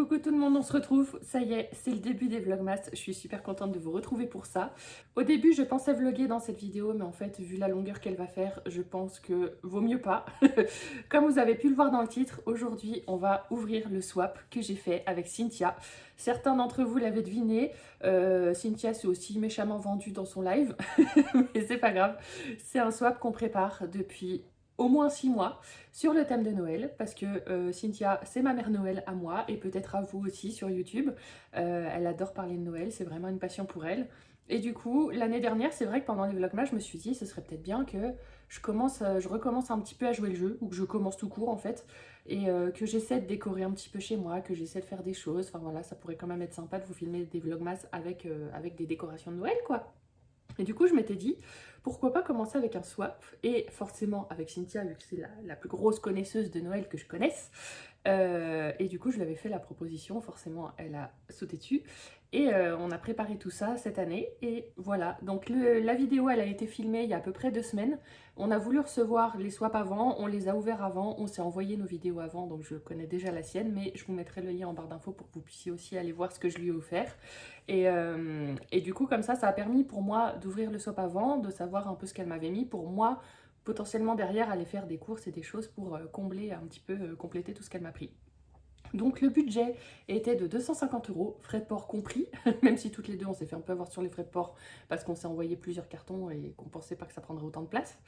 Coucou tout le monde, on se retrouve, ça y est, c'est le début des Vlogmas, je suis super contente de vous retrouver pour ça. Au début je pensais vlogger dans cette vidéo, mais en fait vu la longueur qu'elle va faire, je pense que vaut mieux pas. Comme vous avez pu le voir dans le titre, aujourd'hui on va ouvrir le swap que j'ai fait avec Cynthia. Certains d'entre vous l'avaient deviné, Cynthia s'est aussi méchamment vendue dans son live, mais c'est pas grave. C'est un swap qu'on prépare depuis au moins 6 mois sur le thème de Noël, parce que Cynthia, c'est ma mère Noël à moi, et peut-être à vous aussi sur YouTube. Elle adore parler de Noël, c'est vraiment une passion pour elle. Et du coup, l'année dernière, c'est vrai que pendant les vlogmas, je me suis dit, ce serait peut-être bien que je recommence un petit peu à jouer le jeu, ou que je commence tout court en fait, et que j'essaie de décorer un petit peu chez moi, que j'essaie de faire des choses. Enfin voilà, ça pourrait quand même être sympa de vous filmer des vlogmas avec des décorations de Noël, quoi. Et du coup, je m'étais dit, pourquoi pas commencer avec un swap, et forcément avec Cynthia, vu que c'est la plus grosse connaisseuse de Noël que je connaisse. Et du coup, je lui avais fait la proposition, forcément, elle a sauté dessus. Et on a préparé tout ça cette année, et voilà. Donc la vidéo, elle a été filmée il y a à peu près 2 semaines. On a voulu recevoir les swaps avant, on les a ouverts avant, on s'est envoyé nos vidéos avant, donc je connais déjà la sienne, mais je vous mettrai le lien en barre d'infos pour que vous puissiez aussi aller voir ce que je lui ai offert. Et du coup, comme ça a permis pour moi d'ouvrir le swap avant, de savoir un peu ce qu'elle m'avait mis, pour moi, potentiellement derrière, aller faire des courses et des choses pour combler un petit peu, compléter tout ce qu'elle m'a pris. Donc le budget était de 250 €, frais de port compris, même si toutes les deux on s'est fait un peu avoir sur les frais de port parce qu'on s'est envoyé plusieurs cartons et qu'on pensait pas que ça prendrait autant de place.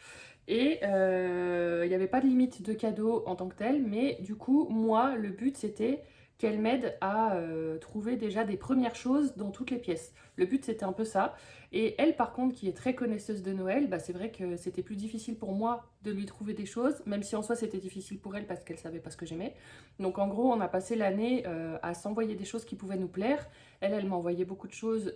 Et il n'y avait pas de limite de cadeaux en tant que tel, mais du coup moi le but c'était qu'elle m'aide à trouver déjà des premières choses dans toutes les pièces. Le but c'était un peu ça. Et elle par contre qui est très connaisseuse de Noël, bah, c'est vrai que c'était plus difficile pour moi de lui trouver des choses, même si en soi c'était difficile pour elle parce qu'elle savait pas ce que j'aimais. Donc en gros, on a passé l'année à s'envoyer des choses qui pouvaient nous plaire. Elle m'a envoyé beaucoup de choses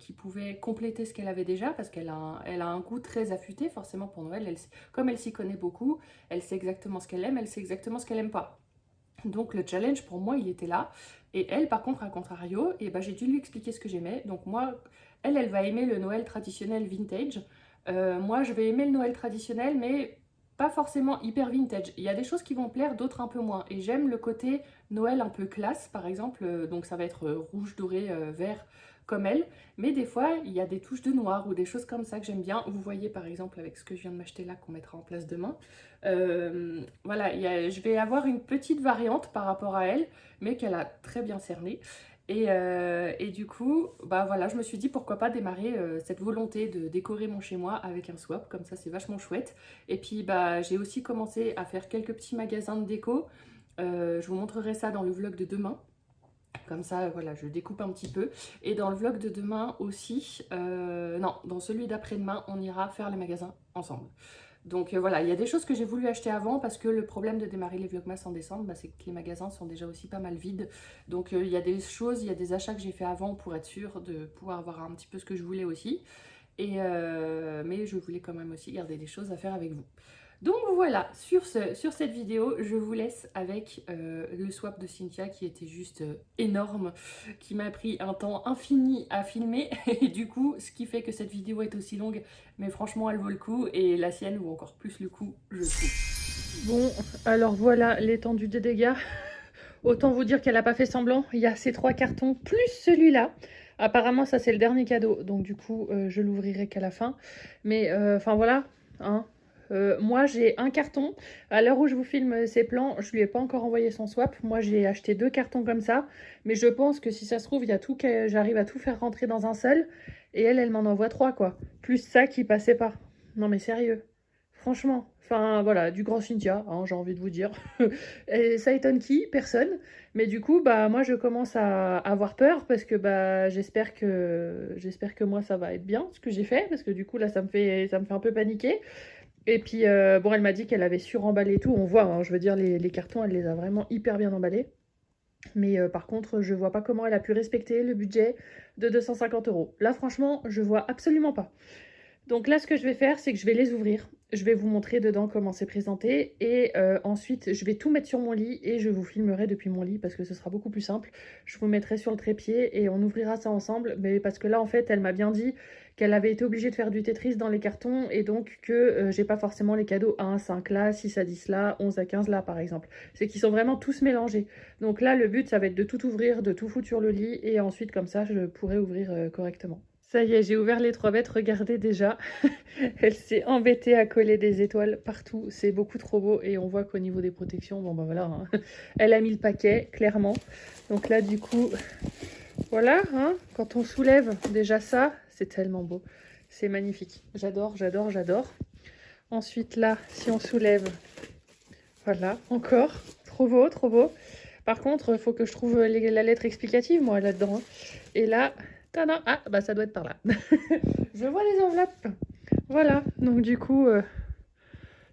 qui pouvaient compléter ce qu'elle avait déjà, parce elle a un goût très affûté, forcément pour Noël. Comme elle s'y connaît beaucoup, elle sait exactement ce qu'elle aime, elle sait exactement ce qu'elle aime pas. Donc le challenge pour moi, il était là. Et elle, par contre, à contrario, et ben, j'ai dû lui expliquer ce que j'aimais. Donc moi, elle va aimer le Noël traditionnel vintage. Moi, je vais aimer le Noël traditionnel, mais pas forcément hyper vintage. Il y a des choses qui vont plaire, d'autres un peu moins. Et j'aime le côté Noël un peu classe, par exemple. Donc ça va être rouge, doré, vert, comme elle. Mais des fois, il y a des touches de noir ou des choses comme ça que j'aime bien. Vous voyez, par exemple, avec ce que je viens de m'acheter là, qu'on mettra en place demain. Voilà, je vais avoir une petite variante par rapport à elle, mais qu'elle a très bien cerné. Et du coup, bah voilà, je me suis dit pourquoi pas démarrer cette volonté de décorer mon chez moi avec un swap, comme ça c'est vachement chouette. Et puis bah j'ai aussi commencé à faire quelques petits magasins de déco. Je vous montrerai ça dans le vlog de demain. Comme ça, voilà, je découpe un petit peu. Et dans le vlog de demain aussi, non, dans celui d'après-demain, on ira faire les magasins ensemble. Donc voilà, il y a des choses que j'ai voulu acheter avant parce que le problème de démarrer les Vlogmas en décembre, bah, c'est que les magasins sont déjà aussi pas mal vides. Donc il y a des choses, il y a des achats que j'ai fait avant pour être sûre de pouvoir avoir un petit peu ce que je voulais aussi. Mais je voulais quand même aussi garder des choses à faire avec vous. Donc voilà, sur cette vidéo, je vous laisse avec le swap de Cynthia qui était juste énorme, qui m'a pris un temps infini à filmer. Et du coup, ce qui fait que cette vidéo est aussi longue, mais franchement, elle vaut le coup. Et la sienne vaut encore plus le coup, je trouve. Bon, alors voilà l'étendue des dégâts. Autant vous dire qu'elle n'a pas fait semblant. Il y a ces 3 cartons, plus celui-là. Apparemment, ça c'est le dernier cadeau. Donc du coup, je l'ouvrirai qu'à la fin. Mais enfin voilà, hein. Moi j'ai un carton. À l'heure où je vous filme ces plans, je lui ai pas encore envoyé son swap. Moi j'ai acheté 2 cartons comme ça. Mais je pense que si ça se trouve, il y a tout que j'arrive à tout faire rentrer dans un seul. Et elle m'en envoie 3 quoi. Plus ça qui passait pas. Non mais sérieux. Franchement. Enfin voilà, du grand Cynthia, hein, j'ai envie de vous dire. Et ça étonne qui? Personne. Mais du coup, bah moi je commence à avoir peur parce que bah j'espère que moi ça va être bien ce que j'ai fait parce que du coup là ça me fait un peu paniquer. Et puis bon, elle m'a dit qu'elle avait suremballé tout. On voit, hein, je veux dire les cartons, elle les a vraiment hyper bien emballés. Mais par contre, je vois pas comment elle a pu respecter le budget de 250 €. Là franchement, je vois absolument pas. Donc là, ce que je vais faire, c'est que je vais les ouvrir Je vais vous montrer dedans comment c'est présenté et ensuite je vais tout mettre sur mon lit et je vous filmerai depuis mon lit parce que ce sera beaucoup plus simple. Je vous mettrai sur le trépied et on ouvrira ça ensemble, mais parce que là en fait elle m'a bien dit qu'elle avait été obligée de faire du Tetris dans les cartons et donc que j'ai pas forcément les cadeaux à 1 à 5 là, 6 à 10 là, 11 à 15 là par exemple. C'est qu'ils sont vraiment tous mélangés. Donc là le but ça va être de tout ouvrir, de tout foutre sur le lit et ensuite comme ça je pourrai ouvrir correctement. Ça y est, j'ai ouvert les 3 bêtes, regardez déjà. Elle s'est embêtée à coller des étoiles partout, c'est beaucoup trop beau et on voit qu'au niveau des protections, bon bah voilà, hein. Elle a mis le paquet, clairement. Donc là du coup, voilà, hein, quand on soulève déjà ça, c'est tellement beau, c'est magnifique. J'adore, j'adore, j'adore. Ensuite là, si on soulève, voilà, encore, trop beau, trop beau. Par contre, il faut que je trouve la lettre explicative, moi, là-dedans. Et là, tada, ah, bah ça doit être par là. Je vois les enveloppes. Voilà, donc du coup,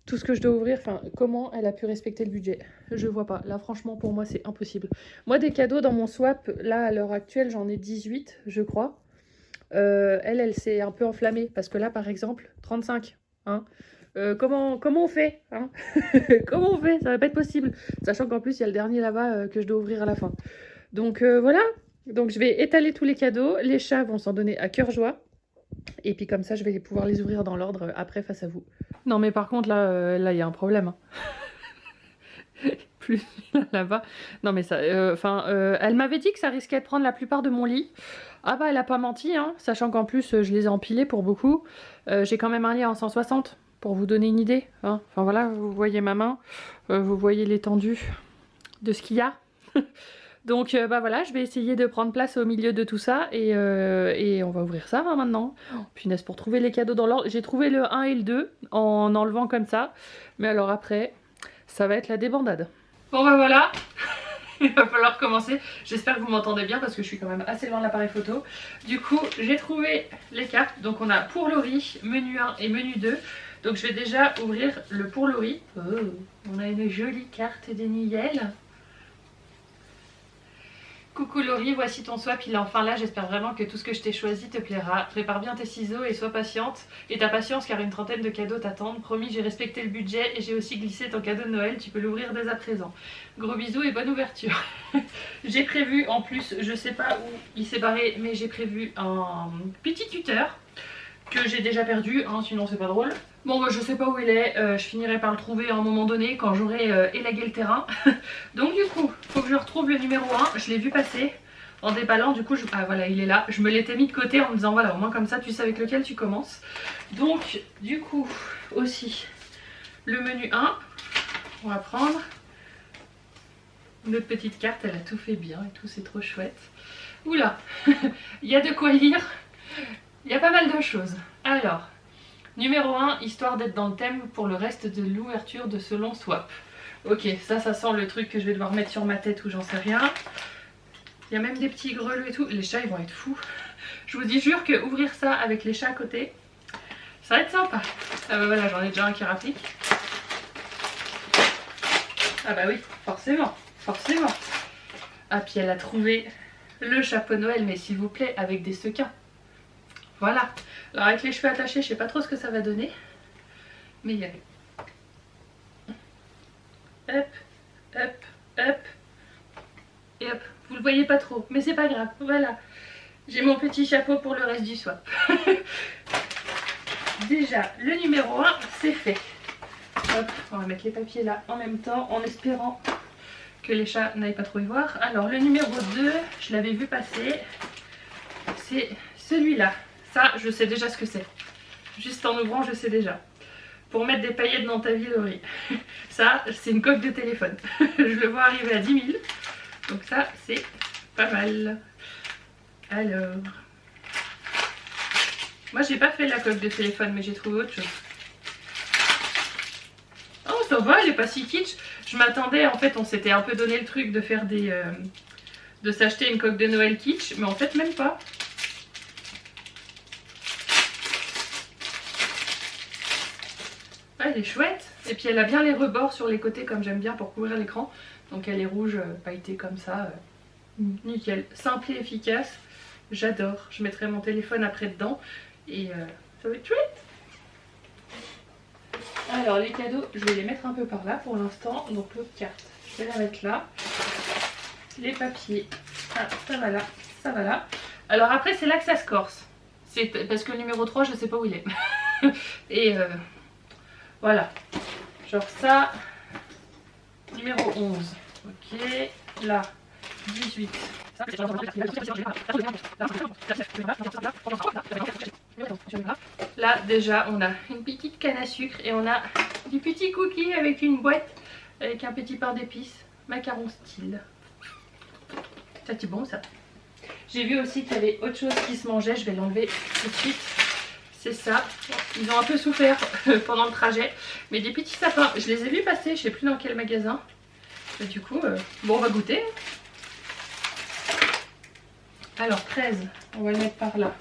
tout ce que je dois ouvrir, enfin, comment elle a pu respecter le budget? Je vois pas. Là, franchement, pour moi, c'est impossible. Moi, des cadeaux dans mon swap, là, à l'heure actuelle, j'en ai 18, je crois. Elle s'est un peu enflammée, parce que là, par exemple, 35, hein. Comment on fait, hein? Comment on fait? Ça va pas être possible. Sachant qu'en plus, il y a le dernier là-bas que je dois ouvrir à la fin. Donc voilà. Donc je vais étaler tous les cadeaux. Les chats vont s'en donner à cœur joie. Et puis comme ça, je vais pouvoir les ouvrir dans l'ordre après face à vous. Non mais par contre, là, il y a un problème. Hein. Plus là-bas. Non mais ça... elle m'avait dit que ça risquait de prendre la plupart de mon lit. Ah bah elle a pas menti, hein. Sachant qu'en plus, je les ai empilés pour beaucoup. J'ai quand même un lit en 160. Pour vous donner une idée, hein. Enfin voilà, vous voyez ma main, vous voyez l'étendue de ce qu'il y a. Donc bah voilà, je vais essayer de prendre place au milieu de tout ça et on va ouvrir ça hein, maintenant. Oh, punaise, pour trouver les cadeaux dans l'ordre, j'ai trouvé le 1 et le 2 en enlevant comme ça. Mais alors après, ça va être la débandade. Bon bah voilà, il va falloir commencer. J'espère que vous m'entendez bien parce que je suis quand même assez loin de l'appareil photo. Du coup, j'ai trouvé les cartes. Donc on a pour Laurie, menu 1 et menu 2. Donc je vais déjà ouvrir le pour Laurie. Oh, on a une jolie carte des Niels. Coucou Laurie, voici ton swap, il est enfin là, j'espère vraiment que tout ce que je t'ai choisi te plaira. Prépare bien tes ciseaux et sois patiente. Et ta patience car une trentaine de cadeaux t'attendent. Promis, j'ai respecté le budget et j'ai aussi glissé ton cadeau de Noël, tu peux l'ouvrir dès à présent. Gros bisous et bonne ouverture. J'ai prévu, en plus, je sais pas où il s'est barré, mais j'ai prévu un petit tuteur que j'ai déjà perdu, hein, sinon c'est pas drôle. Bon bah je sais pas où il est, je finirai par le trouver à un moment donné quand j'aurai élagué le terrain. Donc du coup, faut que je retrouve le numéro 1, je l'ai vu passer en déballant, du coup, ah voilà il est là. Je me l'étais mis de côté en me disant voilà au moins comme ça tu sais avec lequel tu commences. Donc du coup aussi le menu 1, on va prendre notre petite carte, elle a tout fait bien et tout, c'est trop chouette. Oula, il y a de quoi lire, il y a pas mal de choses. Alors... Numéro 1, histoire d'être dans le thème pour le reste de l'ouverture de ce long swap. Ok, ça sent le truc que je vais devoir mettre sur ma tête ou j'en sais rien. Il y a même des petits grelots et tout. Les chats, ils vont être fous. Je vous dis, jure que ouvrir ça avec les chats à côté, ça va être sympa. Ah bah voilà, j'en ai déjà un qui rapplique. Ah bah oui, forcément, forcément. Ah puis elle a trouvé le chapeau Noël, mais s'il vous plaît, avec des sequins. Voilà. Alors avec les cheveux attachés, je sais pas trop ce que ça va donner. Mais il y a... Hop, hop, hop. Et hop. Vous le voyez pas trop, mais c'est pas grave. Voilà. J'ai mon petit chapeau pour le reste du swap. Déjà, le numéro 1, c'est fait. Hop, on va mettre les papiers là en même temps, en espérant que les chats n'aillent pas trop y voir. Alors, le numéro 2, je l'avais vu passer. C'est celui-là. Ça, je sais déjà ce que c'est. Juste en ouvrant, je sais déjà. Pour mettre des paillettes dans ta vie, Laurie. Ça, c'est une coque de téléphone. Je le vois arriver à 10 000. Donc ça, c'est pas mal. Alors... Moi, j'ai pas fait la coque de téléphone, mais j'ai trouvé autre chose. Oh, ça va, elle est pas si kitsch. Je m'attendais, en fait, on s'était un peu donné le truc de faire des... de s'acheter une coque de Noël kitsch, mais en fait, même pas. Elle est chouette et puis elle a bien les rebords sur les côtés comme j'aime bien pour couvrir l'écran, donc elle est rouge pailletée comme ça, nickel, simple et efficace, j'adore. Je mettrai mon téléphone après dedans et ça va être chouette. Alors les cadeaux, je vais les mettre un peu par là pour l'instant. Donc l'autre carte, je vais la mettre là. Les papiers, ah, ça va là, ça va là. Alors après c'est là que ça se corse. C'est parce que le numéro 3 je sais pas où il est. Et voilà. Genre ça, numéro 11. Ok, là, 18. Là déjà on a une petite canne à sucre et on a du petit cookie avec une boîte avec un petit pain d'épices, macaron style. Ça c'est bon ça. J'ai vu aussi qu'il y avait autre chose qui se mangeait, je vais l'enlever tout de suite. C'est ça, ils ont un peu souffert pendant le trajet, mais des petits sapins, je les ai vus passer, je sais plus dans quel magasin. Et du coup, bon on va goûter. Alors 13, on va le mettre par là.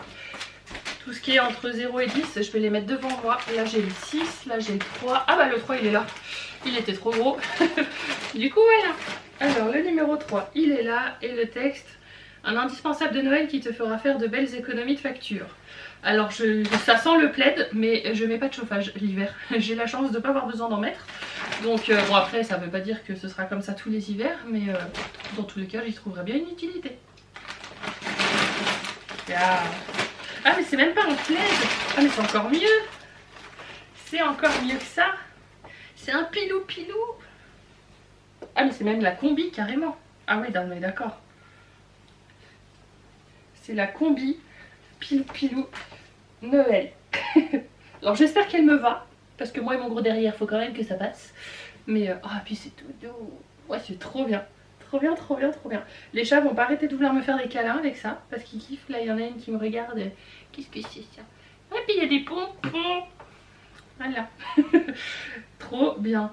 Tout ce qui est entre 0 et 10, je vais les mettre devant moi. Là j'ai le 6, là j'ai le 3. Ah bah le 3 il est là. Il était trop gros. Du coup voilà. Alors le numéro 3, il est là. Et le texte, un indispensable de Noël qui te fera faire de belles économies de facture. Alors ça sent le plaid, mais je mets pas de chauffage l'hiver. J'ai la chance de ne pas avoir besoin d'en mettre. Donc bon après ça veut pas dire que ce sera comme ça tous les hivers. Mais dans tous les cas j'y trouverai bien une utilité. Yeah. Ah mais c'est même pas un plaid. Ah mais c'est encore mieux. C'est encore mieux que ça. C'est un pilou. Ah mais c'est même la combi carrément. Ah ouais non, mais d'accord. C'est la combi pilou Noël. Alors j'espère qu'elle me va. Parce que moi et mon gros derrière, faut quand même que ça passe. Mais ah puis c'est tout doux. Ouais c'est trop bien. Trop bien. Les chats vont pas arrêter de vouloir me faire des câlins avec ça. Parce qu'ils kiffent. Là il y en a une qui me regarde. Qu'est-ce que c'est ça? Ah puis il y a des pompons. Voilà. Trop bien.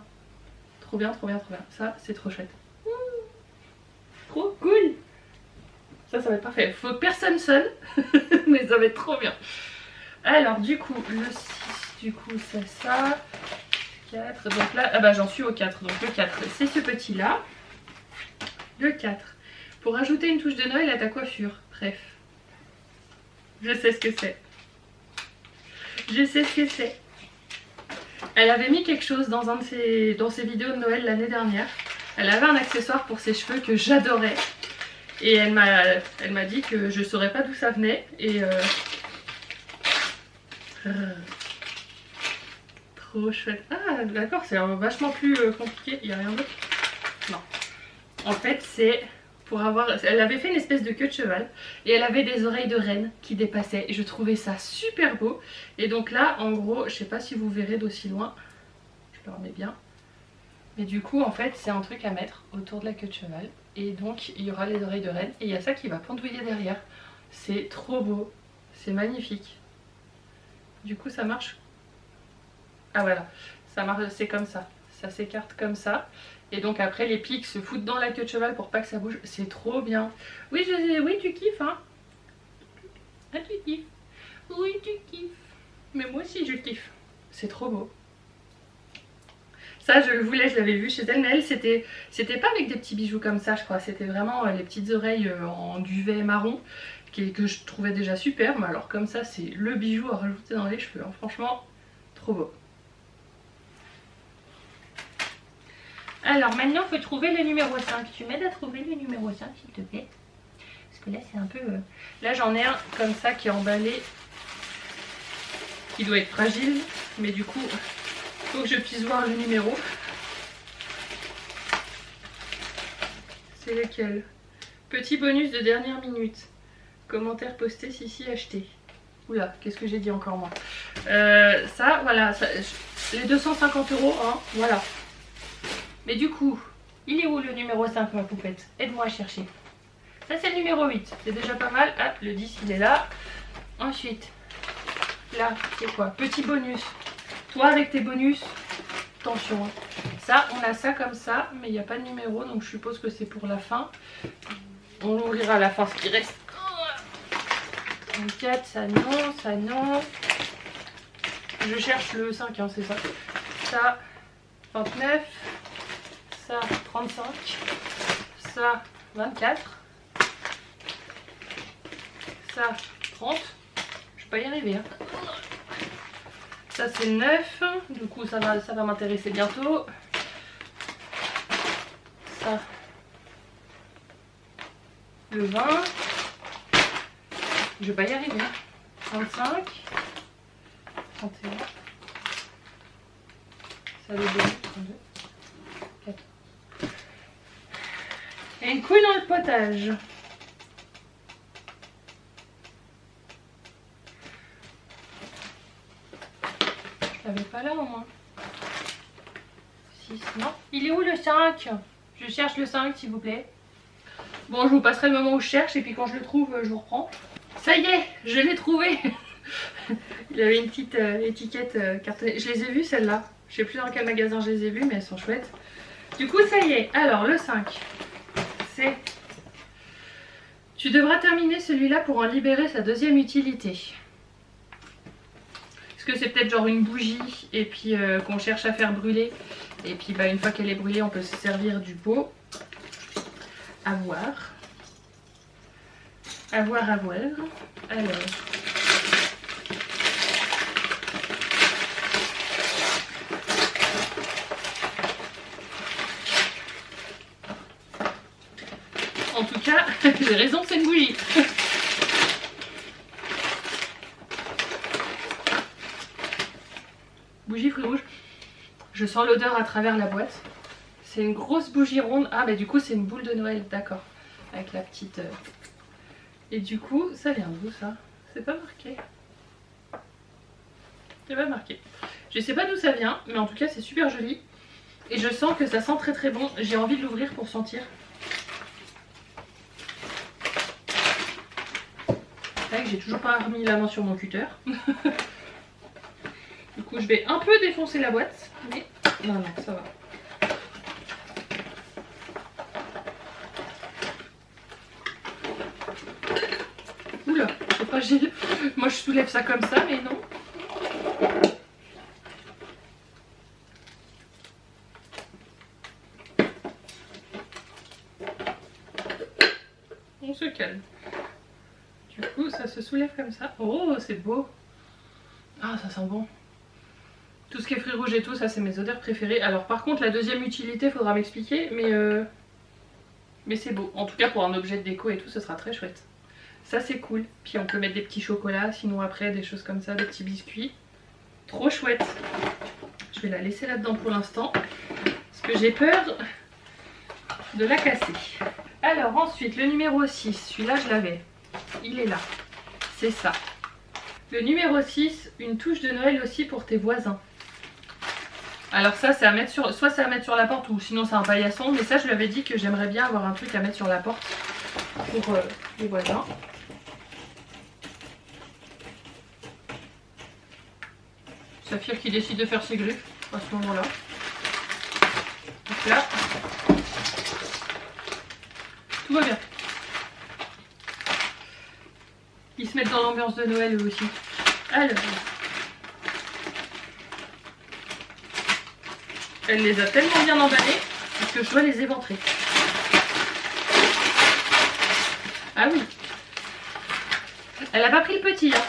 Ça c'est trop chouette. Trop cool. Ça va être parfait. Faut que personne sonne. Mais ça va être trop bien. Alors du coup le 6 du coup c'est ça. 4. Donc là ah bah j'en suis au 4. Donc le 4 c'est ce petit là. Le 4. Pour ajouter une touche de Noël à ta coiffure. Bref. Je sais ce que c'est. Elle avait mis quelque chose dans dans ses vidéos de Noël l'année dernière. Elle avait un accessoire pour ses cheveux que j'adorais. Et elle m'a dit que je saurais pas d'où ça venait. Et trop chouette. Ah d'accord, c'est vachement plus compliqué. Il n'y a rien d'autre. Non. En fait c'est pour avoir... Elle avait fait une espèce de queue de cheval. Et elle avait des oreilles de reine qui dépassaient. Et je trouvais ça super beau. Et donc là en gros, je sais pas si vous verrez d'aussi loin. Je le remets bien. Mais du coup en fait c'est un truc à mettre autour de la queue de cheval. Et donc il y aura les oreilles de reine. Et il y a ça qui va pendouiller derrière. C'est trop beau. C'est magnifique. Du coup ça marche. Ah voilà. Ça marche, c'est comme ça. Ça s'écarte comme ça. Et donc après les pics se foutent dans la queue de cheval pour pas que ça bouge. C'est trop bien. Oui, oui tu kiffes hein. Ah tu kiffes. Oui tu kiffes. Mais moi aussi je kiffe. C'est trop beau. Ça je le voulais, je l'avais vu chez elle. Mais elle c'était pas avec des petits bijoux comme ça je crois. C'était vraiment les petites oreilles en duvet marron. Que je trouvais déjà super. Mais alors comme ça c'est le bijou à rajouter dans les cheveux hein. Franchement trop beau. Alors maintenant il faut trouver le numéro 5. Tu m'aides à trouver le numéro 5 s'il te plaît. Parce que là c'est un peu... Là j'en ai un comme ça qui est emballé. Qui doit être fragile. Mais du coup il faut que je puisse voir le numéro. C'est lequel? Petit bonus de dernière minute. Commentaire posté si acheté. Oula, qu'est-ce que j'ai dit encore moi? Ça voilà, ça, les 250 €, hein, voilà. Mais du coup, il est où le numéro 5 ma poupette? Aide-moi à chercher. Ça c'est le numéro 8, c'est déjà pas mal. Hop, le 10 il est là. Ensuite, là, c'est quoi? Petit bonus. Toi avec tes bonus, attention. Hein. Ça, on a ça comme ça, mais il n'y a pas de numéro, donc je suppose que c'est pour la fin. On l'ouvrira à la fin ce qui reste. 34, ça non. Je cherche le 5, hein, c'est ça. Ça, 29. Ça 35, ça 24, ça 30, je vais pas y arriver hein. Ça c'est le 9, du coup ça va m'intéresser bientôt. Ça, le 20. Je vais pas y arriver. 25. 31. Ça le 2, 32. 4. Et une couille dans le potage. Je l'avais pas là au moins. 6, non. Il est où le 5? Je cherche le 5 s'il vous plaît. Bon, je vous passerai le moment où je cherche et puis quand je le trouve, je vous reprends. Ça y est, je l'ai trouvé. Il avait une petite étiquette cartonnée. Je les ai vues celles-là. Je sais plus dans quel magasin je les ai vues, mais elles sont chouettes. Du coup, ça y est. Alors, le 5, c'est... Tu devras terminer celui-là pour en libérer sa deuxième utilité. Est-ce que c'est peut-être genre une bougie et puis qu'on cherche à faire brûler. Et puis bah, une fois qu'elle est brûlée, on peut se servir du pot. À voir. À voir, à voir. Alors... En tout cas, j'ai raison, c'est une bougie. Bougie fruits rouges. Je sens l'odeur à travers la boîte. C'est une grosse bougie ronde. Ah, mais du coup, c'est une boule de Noël, d'accord. Avec la petite... Et du coup, ça vient d'où ça? C'est pas marqué. C'est pas marqué. Je sais pas d'où ça vient, mais en tout cas, c'est super joli. Et je sens que ça sent très très bon. J'ai envie de l'ouvrir pour sentir. C'est vrai que j'ai toujours pas remis la main sur mon cutter. Du coup, je vais un peu défoncer la boîte, mais non, non, ça va. Oula, c'est pas Gilles. Moi, je soulève ça comme ça, mais non. On se calme. Du coup, ça se soulève comme ça. Oh, c'est beau. Ah, ça sent bon. Tout ce qui est fruits rouges et tout, ça c'est mes odeurs préférées. Alors par contre, la deuxième utilité, faudra m'expliquer, mais c'est beau. En tout cas, pour un objet de déco et tout, ce sera très chouette. Ça c'est cool. Puis on peut mettre des petits chocolats, sinon après, des choses comme ça, des petits biscuits. Trop chouette. Je vais la laisser là-dedans pour l'instant, parce que j'ai peur de la casser. Alors ensuite, le numéro 6, celui-là je l'avais. Il est là. C'est ça. Le numéro 6, une touche de Noël aussi pour tes voisins. Alors ça, c'est à mettre sur... Soit c'est à mettre sur la porte ou sinon c'est un paillasson. Mais ça, je lui avais dit que j'aimerais bien avoir un truc à mettre sur la porte pour les voisins. Saphir qui décide de faire ses griffes à ce moment-là. Donc là, tout va bien. Ils se mettent dans l'ambiance de Noël eux aussi. Alors, elle les a tellement bien emballés que je dois les éventrer. Ah oui. Elle a pas pris le petit. Hein.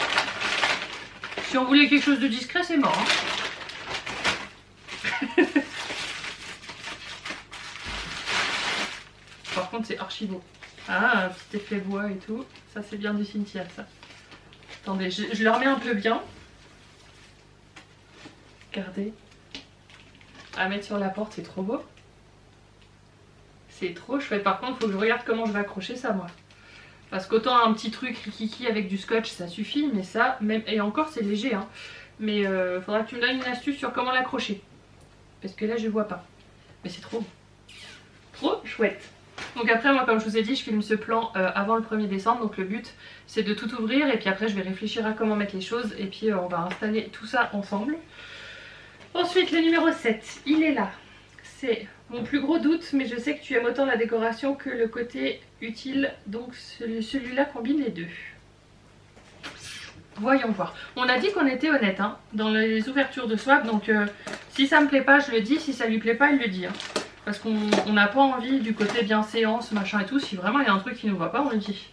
Si on voulait quelque chose de discret, c'est mort. Hein. Par contre, c'est archi beau. Ah, un petit effet bois et tout. Ça, c'est bien du Cynthia, ça. Attendez, je le remets un peu bien. Regardez. À mettre sur la porte, c'est trop beau. C'est trop chouette. Par contre, il faut que je regarde comment je vais accrocher ça, moi. Parce qu'autant un petit truc rikiki avec du scotch, ça suffit. Mais ça, même et encore, c'est léger. Hein. Mais faudra que tu me donnes une astuce sur comment l'accrocher. Parce que là, je vois pas. Mais c'est trop beau. Trop chouette. Donc après, moi, comme je vous ai dit, je filme ce plan avant le 1er décembre. Donc le but, c'est de tout ouvrir. Et puis après, je vais réfléchir à comment mettre les choses. Et puis, on va installer tout ça ensemble. Ensuite, le numéro 7, il est là. C'est mon plus gros doute, mais je sais que tu aimes autant la décoration que le côté utile. Donc celui-là combine les deux. Voyons voir. On a dit qu'on était honnête hein, dans les ouvertures de swap. Donc si ça me plaît pas, je le dis. Si ça lui plaît pas, il le dit. Hein. Parce qu'on n'a pas envie du côté bienséance, machin et tout. Si vraiment il y a un truc qui nous va pas, on le dit.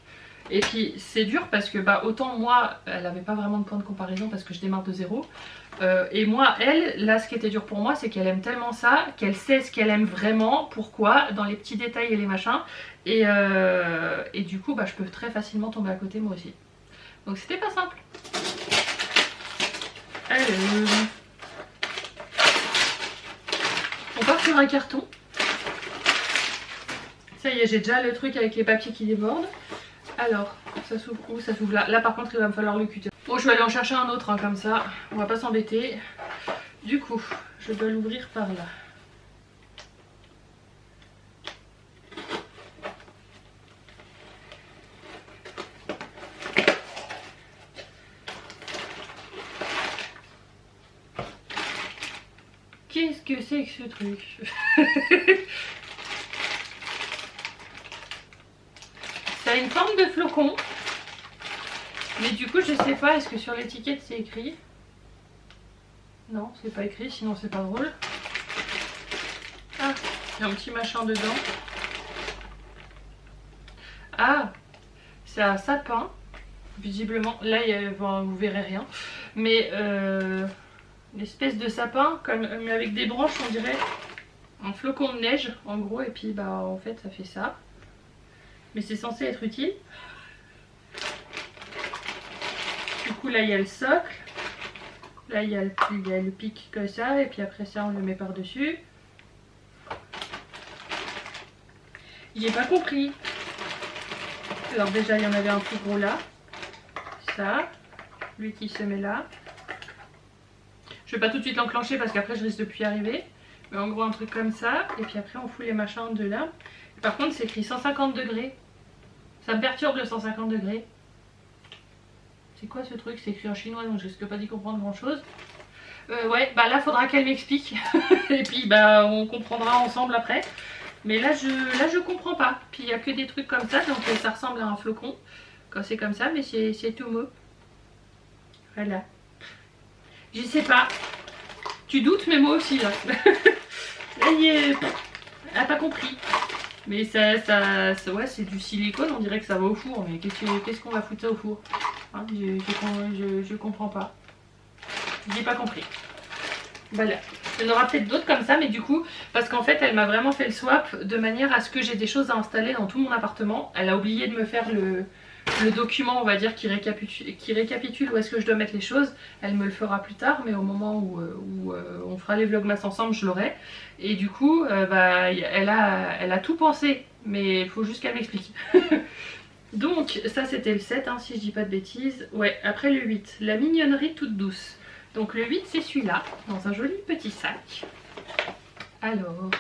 Et puis c'est dur parce que bah, autant moi, elle n'avait pas vraiment de point de comparaison parce que je démarre de zéro. Et moi, elle, là ce qui était dur pour moi, c'est qu'elle aime tellement ça, qu'elle sait ce qu'elle aime vraiment, pourquoi, dans les petits détails et les machins. Et du coup, bah, je peux très facilement tomber à côté moi aussi. Donc c'était pas simple. Allez. On part sur un carton. Ça y est, j'ai déjà le truc avec les papiers qui débordent. Alors, ça s'ouvre où? Ça s'ouvre là. Là par contre, il va me falloir le cutter. Bon, je vais aller en chercher un autre, hein, comme ça. On va pas s'embêter. Du coup, je dois l'ouvrir par là. Qu'est-ce que c'est que ce truc? Ça a une forme de flocon. Mais du coup, je sais pas, est-ce que sur l'étiquette c'est écrit? Non, c'est pas écrit, sinon c'est pas drôle. Ah, il y a un petit machin dedans. Ah, c'est un sapin, visiblement. Là, vous verrez rien. Mais une espèce de sapin, mais avec des branches, on dirait un flocon de neige, en gros. Et puis, bah, en fait, ça fait ça. Mais c'est censé être utile. Du coup, là, il y a le socle. Là, il y a le pic comme ça. Et puis après ça, on le met par-dessus. J'ai pas compris. Alors déjà, il y en avait un plus gros là. Ça. Lui qui se met là. Je vais pas tout de suite l'enclencher parce qu'après, je risque de plus y arriver. Mais en gros, un truc comme ça. Et puis après, on fout les machins de là. Par contre, c'est écrit 150 degrés. Ça me perturbe le 150 degrés. C'est quoi ce truc? C'est écrit en chinois, donc je risque pas d'y comprendre grand chose. Ouais, bah là faudra qu'elle m'explique. Et puis bah on comprendra ensemble après. Mais là je comprends pas. Puis il y a que des trucs comme ça, donc ça ressemble à un flocon quand c'est comme ça, mais c'est tout mou. Voilà. Je sais pas. Tu doutes, mais moi aussi là. Elle a pas compris. Mais ouais, c'est du silicone, on dirait que ça va au four. Mais qu'est-ce qu'on va foutre ça au four, hein, je comprends pas. J'ai pas compris. Voilà. Il y en aura peut-être d'autres comme ça, mais du coup, parce qu'en fait, elle m'a vraiment fait le swap de manière à ce que j'ai des choses à installer dans tout mon appartement. Elle a oublié de me faire le document, on va dire, qui récapitule où est-ce que je dois mettre les choses. Elle me le fera plus tard, mais au moment où on fera les vlogmas ensemble, je l'aurai. Et du coup, bah, elle a tout pensé, mais il faut juste qu'elle m'explique. Donc, ça c'était le 7, hein, si je dis pas de bêtises. Ouais, après le 8, la mignonnerie toute douce. Donc le 8, c'est celui-là, dans un joli petit sac. Alors...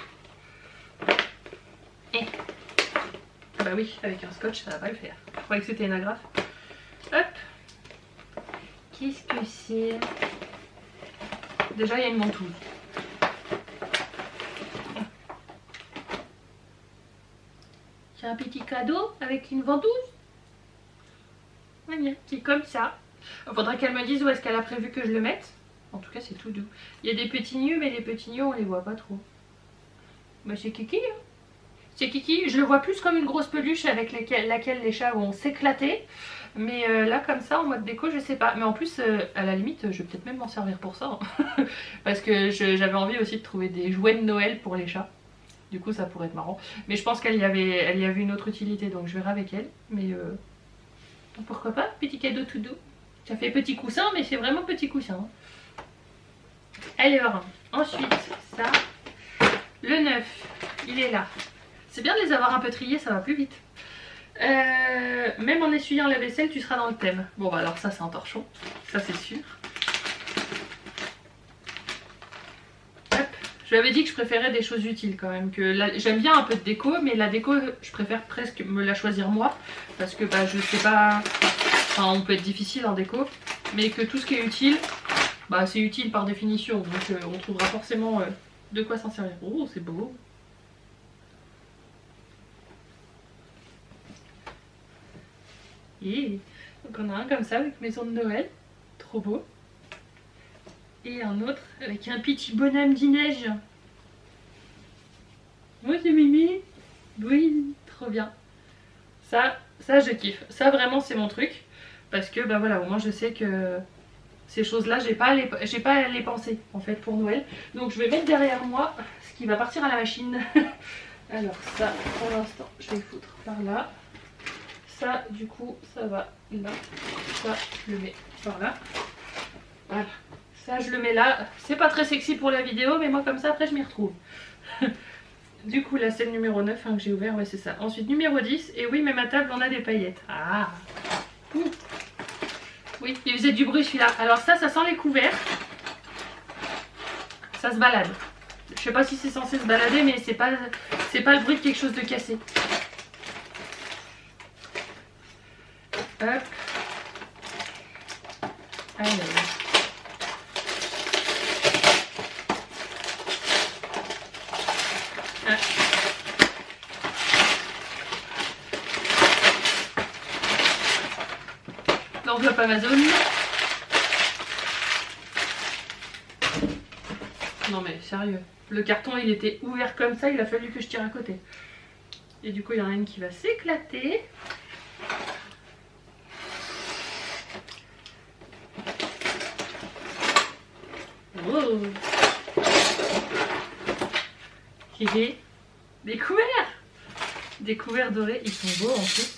Ah bah oui, avec un scotch, ça va pas le faire. Je croyais que c'était une agrafe. Hop. Qu'est-ce que c'est? Déjà, il y a une ventouse. C'est un petit cadeau avec une ventouse. Voilà, c'est comme ça. Il faudrait qu'elle me dise où est-ce qu'elle a prévu que je le mette. En tout cas, c'est tout doux. Il y a des petits nœuds, mais les petits nœuds, on les voit pas trop. Bah, c'est Kiki. Hein. C'est Kiki. Je le vois plus comme une grosse peluche avec laquelle les chats vont s'éclater. Mais là, comme ça, en mode déco, je sais pas. Mais en plus, à la limite, je vais peut-être même m'en servir pour ça. Hein. Parce que j'avais envie aussi de trouver des jouets de Noël pour les chats. Du coup, ça pourrait être marrant. Mais je pense qu'elle y avait une autre utilité, donc je verrai avec elle. Mais pourquoi pas, petit cadeau tout doux. Ça fait petit coussin, mais c'est vraiment petit coussin. Alors, ensuite, ça. Le 9, il est là. C'est bien de les avoir un peu triés, ça va plus vite. Même en essuyant la vaisselle, tu seras dans le thème. Bon, bah alors ça, c'est un torchon. Ça, c'est sûr. Hop. Je lui avais dit que je préférais des choses utiles quand même. J'aime bien un peu de déco, mais la déco, je préfère presque me la choisir moi. Parce que bah, je sais pas... Enfin, on peut être difficile en déco. Mais que tout ce qui est utile, bah, c'est utile par définition. Donc on trouvera forcément de quoi s'en servir. Oh, c'est beau. Et donc on a un comme ça avec maison de Noël. Trop beau. Et un autre avec un petit bonhomme de neige. Moi c'est Mimi. Oui, trop bien. Ça Ça je kiffe, ça vraiment c'est mon truc. Parce que bah voilà, au moins je sais que ces choses-là, j'ai pas à les penser en fait pour Noël. Donc je vais mettre derrière moi ce qui va partir à la machine. Alors ça, pour l'instant, je vais le foutre par là. Ça, du coup, ça va là. Ça, je le mets par là. Voilà. Ça, je le mets là. C'est pas très sexy pour la vidéo, mais moi comme ça, après, je m'y retrouve. Du coup, là, c'est le numéro 9 hein, que j'ai ouvert. Ouais, c'est ça. Ensuite, numéro 10. Et oui, mais ma table, on a des paillettes. Ah. Oui, il faisait du bruit celui-là. Alors ça sent les couverts. Ça se balade. Je sais pas si c'est censé se balader, mais c'est pas le bruit de quelque chose de cassé. Hop. Allez. Ah. L'enveloppe Amazon. Non mais sérieux, le carton il était ouvert comme ça, il a fallu que je tire à côté. Et du coup il y en a une qui va s'éclater. Oh. Des couverts. Des couverts dorés, ils sont beaux en plus.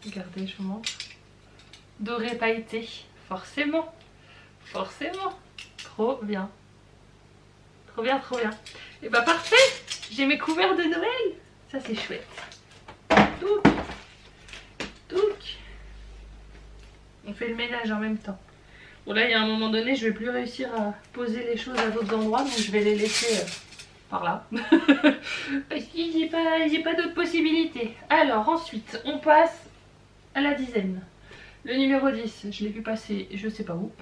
Regardez, je vous montre. Doré pailleté, forcément. Forcément. Trop bien. Trop bien, trop bien. Et bah parfait. J'ai mes couverts de Noël. Ça c'est chouette. Touc. Touc. On fait le ménage en même temps. Bon là il y a un moment donné je vais plus réussir à poser les choses à d'autres endroits. Donc je vais les laisser par là. Parce que j'ai pas d'autres possibilités. Alors ensuite on passe à la dizaine. Le numéro 10, je l'ai vu passer je sais pas où.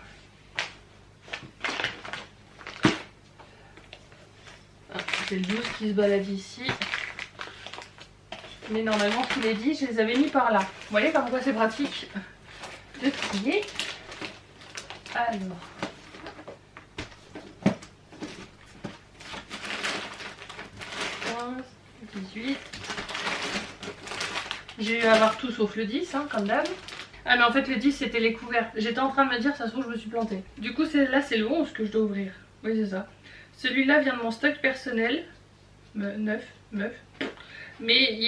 C'est le 12 qui se balade ici. Mais normalement tous les 10 je les avais mis par là. Vous voyez comme quoi c'est pratique de trier. Alors. « 18. J'ai eu à avoir tout sauf le 10, hein, comme d'hab. Ah mais en fait le 10 c'était les couverts. J'étais en train de me dire, ça se trouve je me suis plantée. Du coup là c'est le 11 que je dois ouvrir. Oui c'est ça. Celui-là vient de mon stock personnel. 9. Mais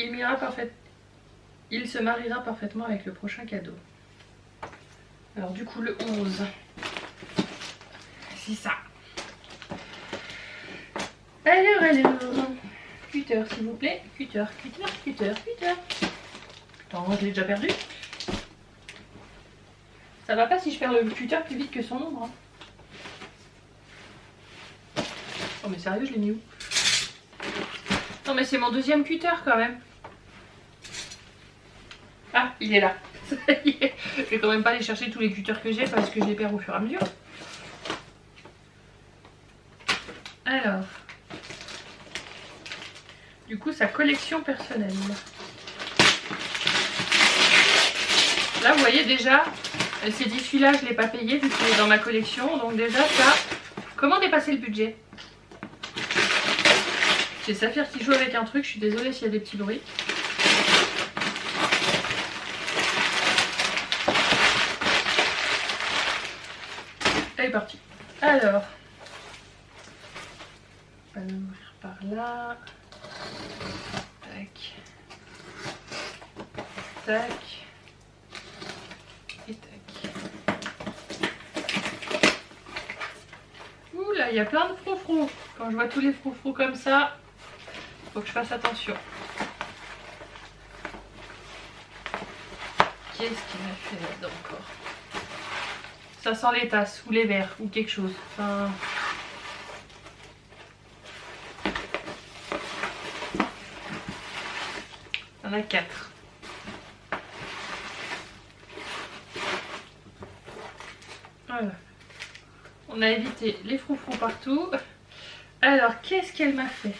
il se mariera parfaitement avec le prochain cadeau. Alors du coup le 11. C'est ça. Alors. Cutter s'il vous plaît. Cutter. Attends, je l'ai déjà perdu. Ça va pas si je perds le cutter plus vite que son ombre. Hein. Oh mais sérieux, je l'ai mis où? Non mais c'est mon deuxième cutter quand même. Ah, il est là. Ça y est. Je vais quand même pas aller chercher tous les cutters que j'ai parce que je les perds au fur et à mesure. Alors. Du coup, sa collection personnelle. Là, vous voyez déjà, c'est dit celui-là, je ne l'ai pas payé vu qu'il est dans ma collection. Donc déjà, ça, comment dépasser le budget? J'ai Saphir qui joue avec un truc, je suis désolée s'il y a des petits bruits. Elle est partie. Alors, on va l'ouvrir par là. Tac. Tac. Et tac. Ouh là, il y a plein de froufrous. Quand je vois tous les froufrous comme ça, faut que je fasse attention. Qu'est-ce qu'il m'a fait là-dedans encore? Ça sent les tasses ou les verres ou quelque chose. Enfin... Il y en a 4. Voilà. On a évité les froufrous partout. Alors, qu'est-ce qu'elle m'a fait?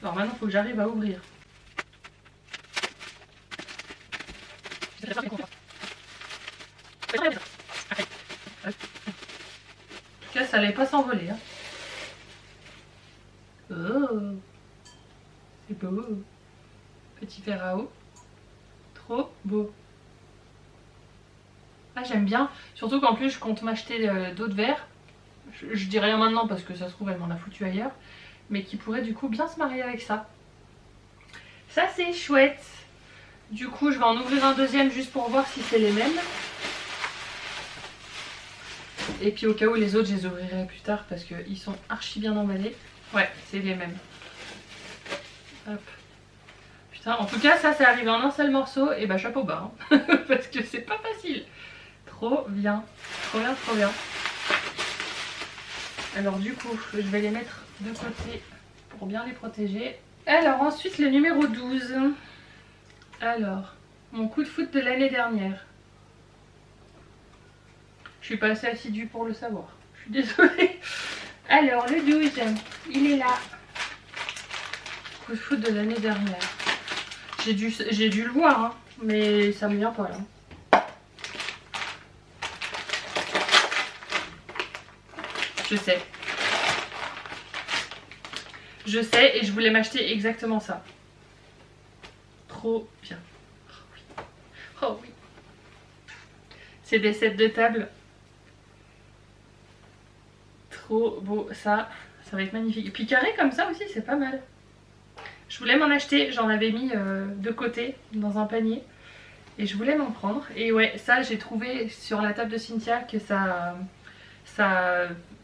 Alors maintenant, il faut que j'arrive à ouvrir. En tout cas, ça n'allait pas s'envoler. Hein. Oh. beau. Petit fer à eau. Trop beau. Ah, j'aime bien. Surtout qu'en plus, je compte m'acheter d'autres verres. Je dis rien maintenant parce que ça se trouve, elle m'en a foutu ailleurs. Mais qui pourrait du coup bien se marier avec ça. Ça, c'est chouette. Du coup, je vais en ouvrir un deuxième juste pour voir si c'est les mêmes. Et puis au cas où les autres, je les ouvrirai plus tard parce qu'ils sont archi bien emballés. Ouais, c'est les mêmes. Hop. Putain, en tout cas, ça, c'est arrivé en un seul morceau. Et bah, chapeau bas. Hein. Parce que c'est pas facile. Trop bien. Trop bien, trop bien. Alors du coup, je vais les mettre de côté pour bien les protéger. Alors ensuite, le numéro 12. Alors, mon coup de foot de l'année dernière. Je suis pas assez assidue pour le savoir. Je suis désolée. Alors, le 12, il est là. Coup de foot de l'année dernière. J'ai dû le voir, hein, mais ça me vient pas là. Je sais. Je sais et je voulais m'acheter exactement ça. Trop bien. Oh oui. Oh oui. C'est des sets de table. Trop beau. Ça va être magnifique. Et puis carré comme ça aussi, c'est pas mal. Je voulais m'en acheter. J'en avais mis de côté dans un panier. Et je voulais m'en prendre. Et ouais, ça j'ai trouvé sur la table de Cynthia que ça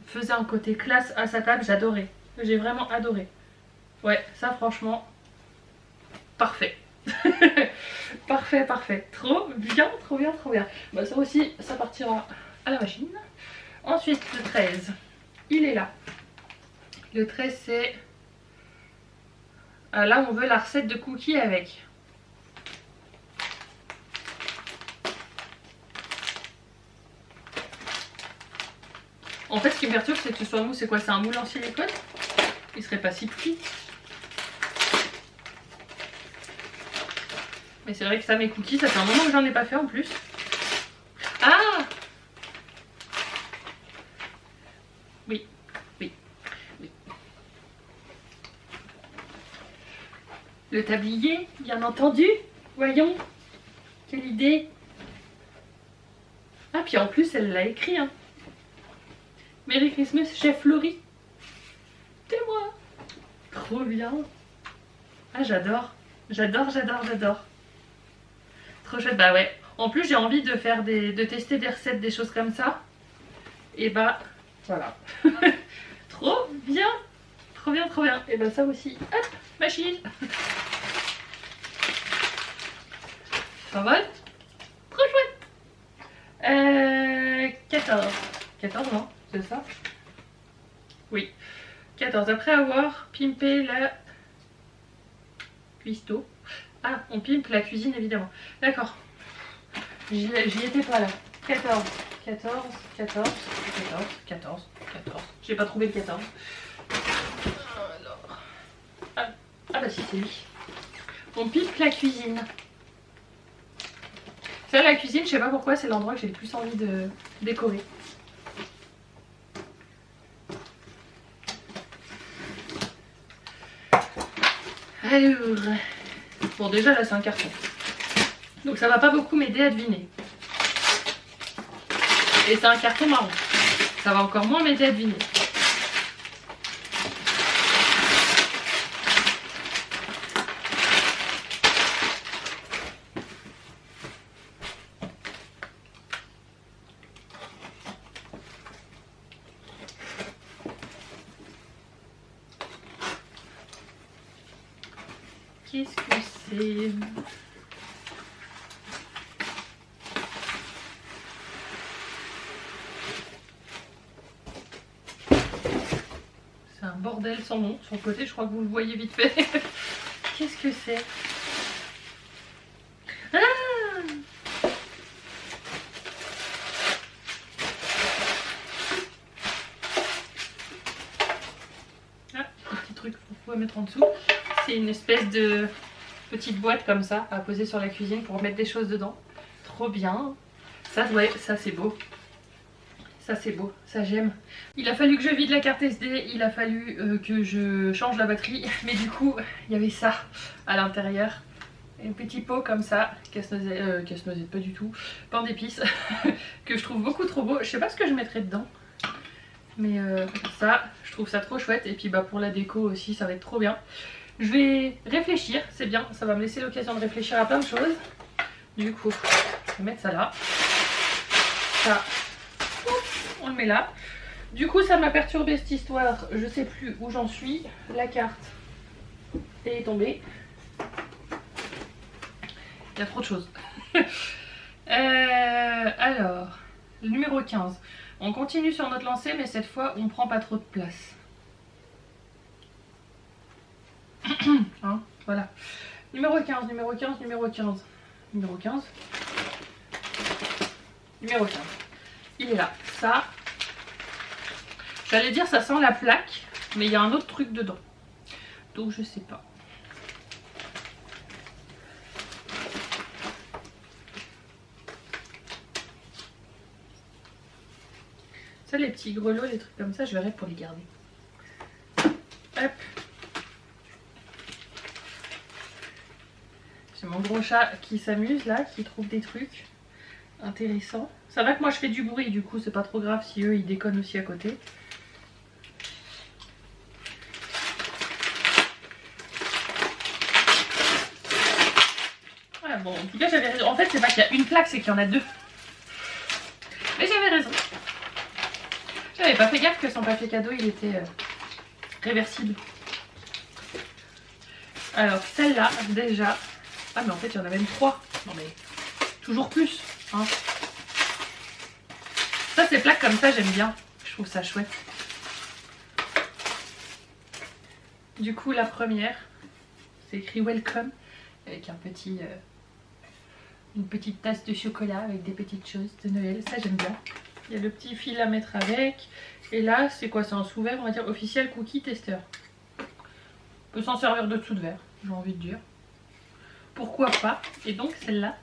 faisait un côté classe à sa table. J'adorais. J'ai vraiment adoré. Ouais, ça franchement, parfait. Parfait, parfait. Trop bien, trop bien, trop bien. Bah ça aussi, ça partira à la machine. Ensuite, le 13. Il est là. Le 13, c'est... Ah, là, on veut la recette de cookies avec. En fait, ce qui me perturbe, c'est que ce soit mou. C'est quoi? C'est un moule en silicone? Il serait pas si petit. Mais c'est vrai que ça, mes cookies, ça fait un moment que j'en ai pas fait en plus. Ah! Oui, oui, oui. Le tablier, bien entendu. Voyons. Quelle idée. Ah, puis en plus, elle l'a écrit, hein. Merry Christmas, chef Laurie. C'est moi. Trop bien. Ah, j'adore. J'adore, j'adore, j'adore. Trop chouette. Bah ouais. En plus, j'ai envie de faire de tester des recettes, des choses comme ça. Et bah, voilà. Trop bien. Trop bien, trop bien. Et bah ça aussi. Hop, machine. Ça va? Trop chouette. 14. 14, non? C'est ça? Oui. 14. Après avoir pimpé la cuistot. Ah, on pimpe la cuisine évidemment. D'accord. J'y étais pas là. 14. 14. 14. 14. 14. 14. J'ai pas trouvé le 14. Alors. Ah bah si, c'est lui. On pimpe la cuisine. Ça, la cuisine, je sais pas pourquoi, c'est l'endroit que j'ai le plus envie de décorer. Alors, bon déjà là c'est un carton, donc ça va pas beaucoup m'aider à deviner. Et c'est un carton marron, ça va encore moins m'aider à deviner. Qu'est-ce que c'est? C'est un bordel sans nom. Sur le côté, je crois que vous le voyez vite fait. Qu'est-ce que c'est? Ah! Ah, un petit truc que vous pouvez mettre en dessous. C'est une espèce de petite boîte comme ça à poser sur la cuisine pour mettre des choses dedans. Trop bien. Ça, ouais, ça c'est beau. Ça c'est beau, ça j'aime. Il a fallu que je vide la carte SD, il a fallu que je change la batterie, mais du coup il y avait ça à l'intérieur. Un petit pot comme ça, casse-noisette pas du tout, pain d'épices, que je trouve beaucoup trop beau. Je sais pas ce que je mettrais dedans, mais ça, je trouve ça trop chouette. Et puis bah pour la déco aussi, ça va être trop bien. Je vais réfléchir, c'est bien, ça va me laisser l'occasion de réfléchir à plein de choses. Du coup, je vais mettre ça là. Ça, on le met là. Du coup, ça m'a perturbé cette histoire, je sais plus où j'en suis. La carte est tombée. Il y a trop de choses. Alors, le numéro 15. On continue sur notre lancée, mais cette fois, on prend pas trop de place. Hein, voilà. Numéro 15, numéro 15, numéro 15. Numéro 15. Numéro 15. Il est là. Ça, j'allais dire ça sent la plaque, mais il y a un autre truc dedans. Donc je sais pas. Ça, les petits grelots, les trucs comme ça, je verrai pour les garder. Hop. C'est mon gros chat qui s'amuse là, qui trouve des trucs intéressants. Ça va que moi je fais du bruit, du coup c'est pas trop grave si eux ils déconnent aussi à côté. Ouais, bon, en tout cas j'avais raison. En fait c'est pas qu'il y a une plaque, c'est qu'il y en a deux. Mais j'avais raison. J'avais pas fait gaffe que son papier cadeau il était réversible. Alors celle-là déjà. Ah mais en fait il y en a même 3. Non mais toujours plus. Hein. Ça ces plaques comme ça j'aime bien. Je trouve ça chouette. Du coup la première, c'est écrit Welcome avec un petit, une petite tasse de chocolat avec des petites choses de Noël. Ça j'aime bien. Il y a le petit fil à mettre avec. Et là, c'est quoi? C'est un sous-verre, on va dire officiel cookie tester. On peut s'en servir de dessous de verre, j'ai envie de dire. Pourquoi pas? Et donc celle-là.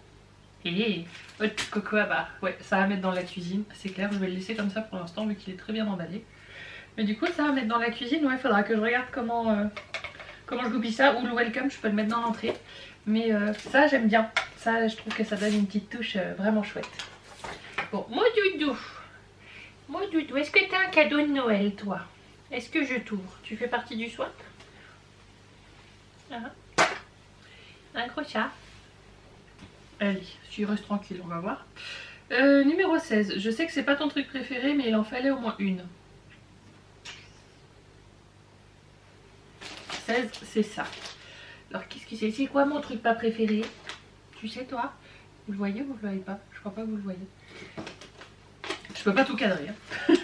Et hot cocoa bar. Ouais, ça va mettre dans la cuisine, c'est clair. Je vais le laisser comme ça pour l'instant vu qu'il est très bien emballé. Mais du coup, ça va mettre dans la cuisine. Ouais, il faudra que je regarde comment je goupille ça. Ou le welcome, je peux le mettre dans l'entrée. Mais ça, j'aime bien. Ça, je trouve que ça donne une petite touche vraiment chouette. Bon, mon doudou. Mon doudou, est-ce que tu as un cadeau de Noël, toi? Est-ce que je t'ouvre? Tu fais partie du swap? Un gros chat. Allez, tu restes tranquille, on va voir. Numéro 16. Je sais que c'est pas ton truc préféré, mais il en fallait au moins une. 16, c'est ça. Alors, qu'est-ce que c'est? C'est quoi mon truc pas préféré? Tu sais, toi? Vous le voyez ou vous le voyez pas? Je crois pas que vous le voyez. Je peux pas tout cadrer. Hein.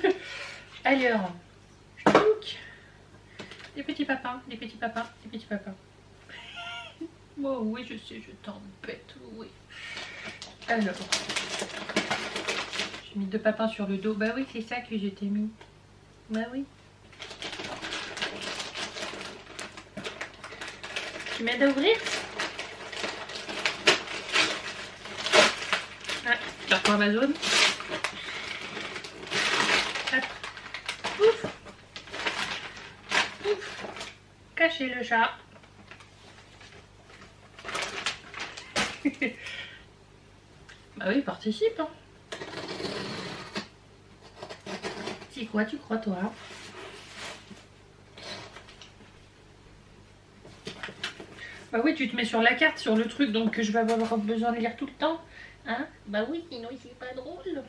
Alors, des petits papins, des petits papins, des petits papins. Oh oui, je sais, je t'embête, oui. Alors, j'ai mis 2 papins sur le dos. Bah oui, c'est ça que je t'ai mis. Bah oui. Tu m'aides à ouvrir? Ah, carton Amazon. Hop. Ouf. Ouf. Cachez le chat. Bah oui, participe. Hein. C'est quoi, tu crois, toi? Bah oui, tu te mets sur la carte, sur le truc, donc je vais avoir besoin de lire tout le temps. Hein? Bah oui, sinon c'est pas drôle.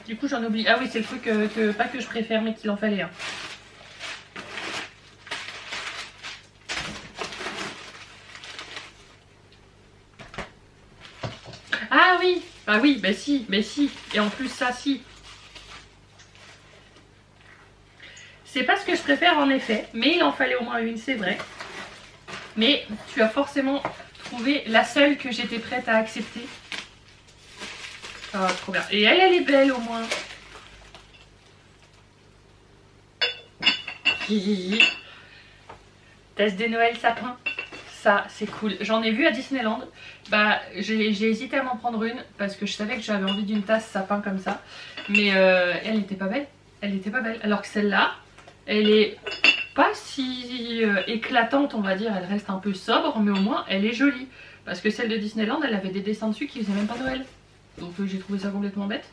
Du coup, j'en oublie. Ah oui, c'est le truc pas que je préfère, mais qu'il en fallait un. Ah oui! Ah oui, bah si, mais si. Et en plus, ça, si. C'est pas ce que je préfère en effet, mais il en fallait au moins une, c'est vrai. Mais tu as forcément trouvé la seule que j'étais prête à accepter. Ah, trop bien. Et elle est belle au moins. Tasse de Noël sapin. Ça c'est cool. J'en ai vu à Disneyland. Bah j'ai hésité à m'en prendre une parce que je savais que j'avais envie d'une tasse sapin comme ça. Mais elle était pas belle. Elle était pas belle. Alors que celle-là, elle est pas si éclatante on va dire. Elle reste un peu sobre mais au moins elle est jolie. Parce que celle de Disneyland elle avait des dessins dessus qui faisaient même pas Noël. Donc j'ai trouvé ça complètement bête.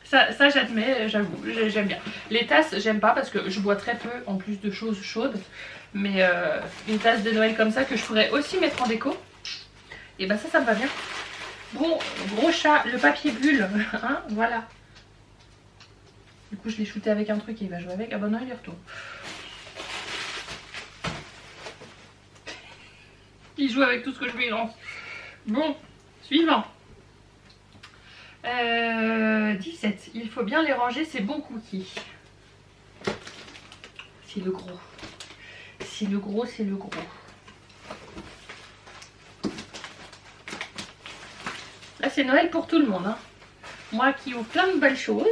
Ça j'admets, j'avoue, j'aime bien. Les tasses j'aime pas parce que je bois très peu en plus de choses chaudes. Mais une tasse de Noël comme ça que je pourrais aussi mettre en déco, et bah ça me va bien. Bon, gros chat, le papier bulle, hein, voilà. Du coup je l'ai shooté avec un truc et il va jouer avec. Ah bah non il y retourne. Il joue avec tout ce que je lui lance. Bon, suivant. 17. Il faut bien les ranger ces bons cookies. C'est le gros. C'est le gros, c'est le gros. Là c'est Noël pour tout le monde. Hein. Moi qui ouvre plein de belles choses.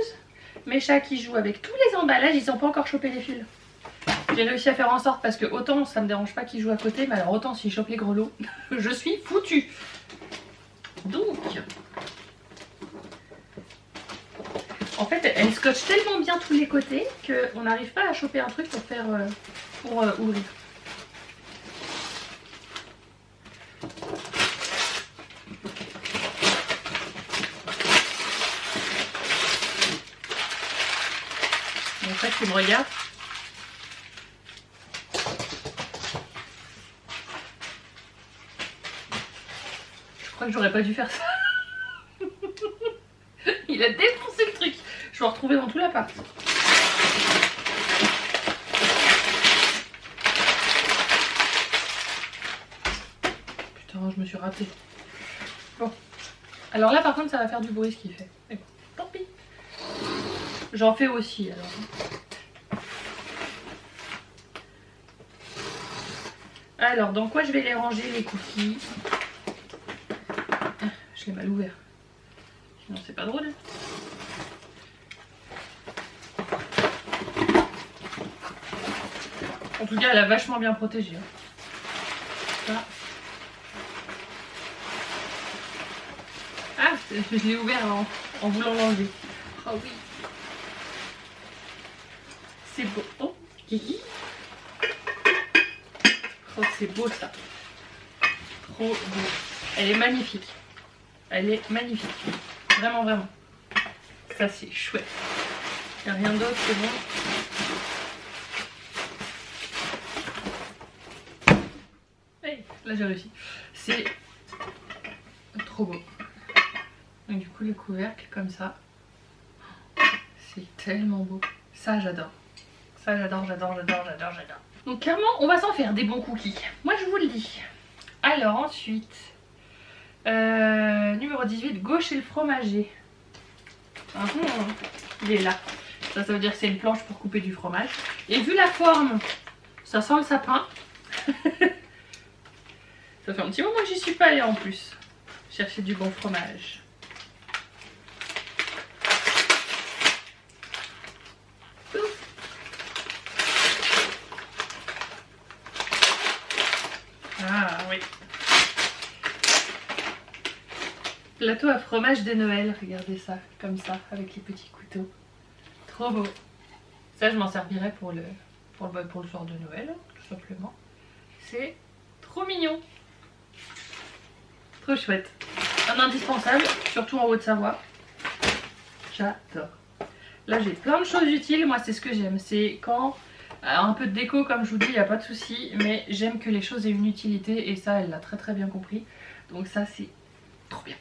Mes chats qui jouent avec tous les emballages, ils n'ont pas encore chopé les fils. J'ai réussi à faire en sorte parce que autant ça me dérange pas qu'ils jouent à côté, mais alors autant s'ils chopent les grelots, je suis foutue. Donc, en fait, elle scotche tellement bien tous les côtés qu'on n'arrive pas à choper un truc pour faire ouvrir. En fait, tu me regardes. Je crois que j'aurais pas dû faire ça. Il a défoncé le truc. Je vais en retrouver dans tout l'appart. Putain, je me suis ratée. Bon. Alors là, par contre, ça va faire du bruit ce qu'il fait. Mais bon, tant pis. J'en fais aussi, alors. Alors, dans quoi je vais les ranger, les cookies? Je l'ai mal ouvert. Sinon, c'est pas drôle. En tout cas, elle a vachement bien protégé. Ça. Ah, je l'ai ouvert en voulant l'enlever. Oh oui. C'est beau. Oh, Kiki. Oh, c'est beau ça. Trop beau. Elle est magnifique. Elle est magnifique. Vraiment, vraiment. Ça, c'est chouette. Il n'y a rien d'autre, c'est bon. Hey, là, j'ai réussi. C'est trop beau. Donc, du coup, le couvercle, comme ça. C'est tellement beau. Ça, j'adore. Ça, j'adore, j'adore, j'adore, j'adore, j'adore. Donc, clairement, on va s'en faire des bons cookies. Moi, je vous le dis. Alors, ensuite... numéro 18, gauche et le fromager. Il est là. Ça veut dire que c'est une planche pour couper du fromage. Et vu la forme, ça sent le sapin. Ça fait un petit moment que j'y suis pas allée en plus. Chercher du bon fromage. Ah oui. Plateau à fromage de Noël, regardez ça, comme ça, avec les petits couteaux. Trop beau. Ça, je m'en servirai pour le soir de Noël, tout simplement. C'est trop mignon. Trop chouette. Un indispensable, surtout en Haute-Savoie. J'adore. Là, j'ai plein de choses utiles. Moi, c'est ce que j'aime. C'est quand... un peu de déco, comme je vous dis, il n'y a pas de souci. Mais j'aime que les choses aient une utilité. Et ça, elle l'a très très bien compris. Donc ça, c'est trop bien.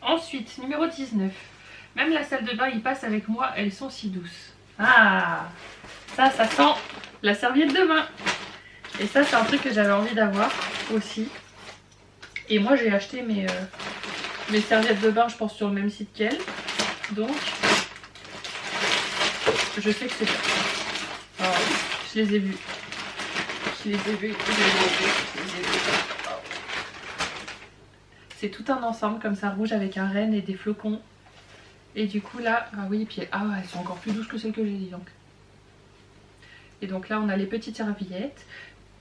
Ensuite, numéro 19. Même la salle de bain, il passe avec moi. Elles sont si douces. Ah, ça sent la serviette de bain. Et ça, c'est un truc que j'avais envie d'avoir aussi. Et moi, j'ai acheté mes serviettes de bain, je pense, sur le même site qu'elle. Donc, je sais que c'est ça. Alors, je les ai vus. Je les ai vus. C'est tout un ensemble comme ça, rouge avec un renne et des flocons. Et du coup là, ah oui, puis ah, elles sont encore plus douces que celles que j'ai dit donc. Et donc là on a les petites serviettes.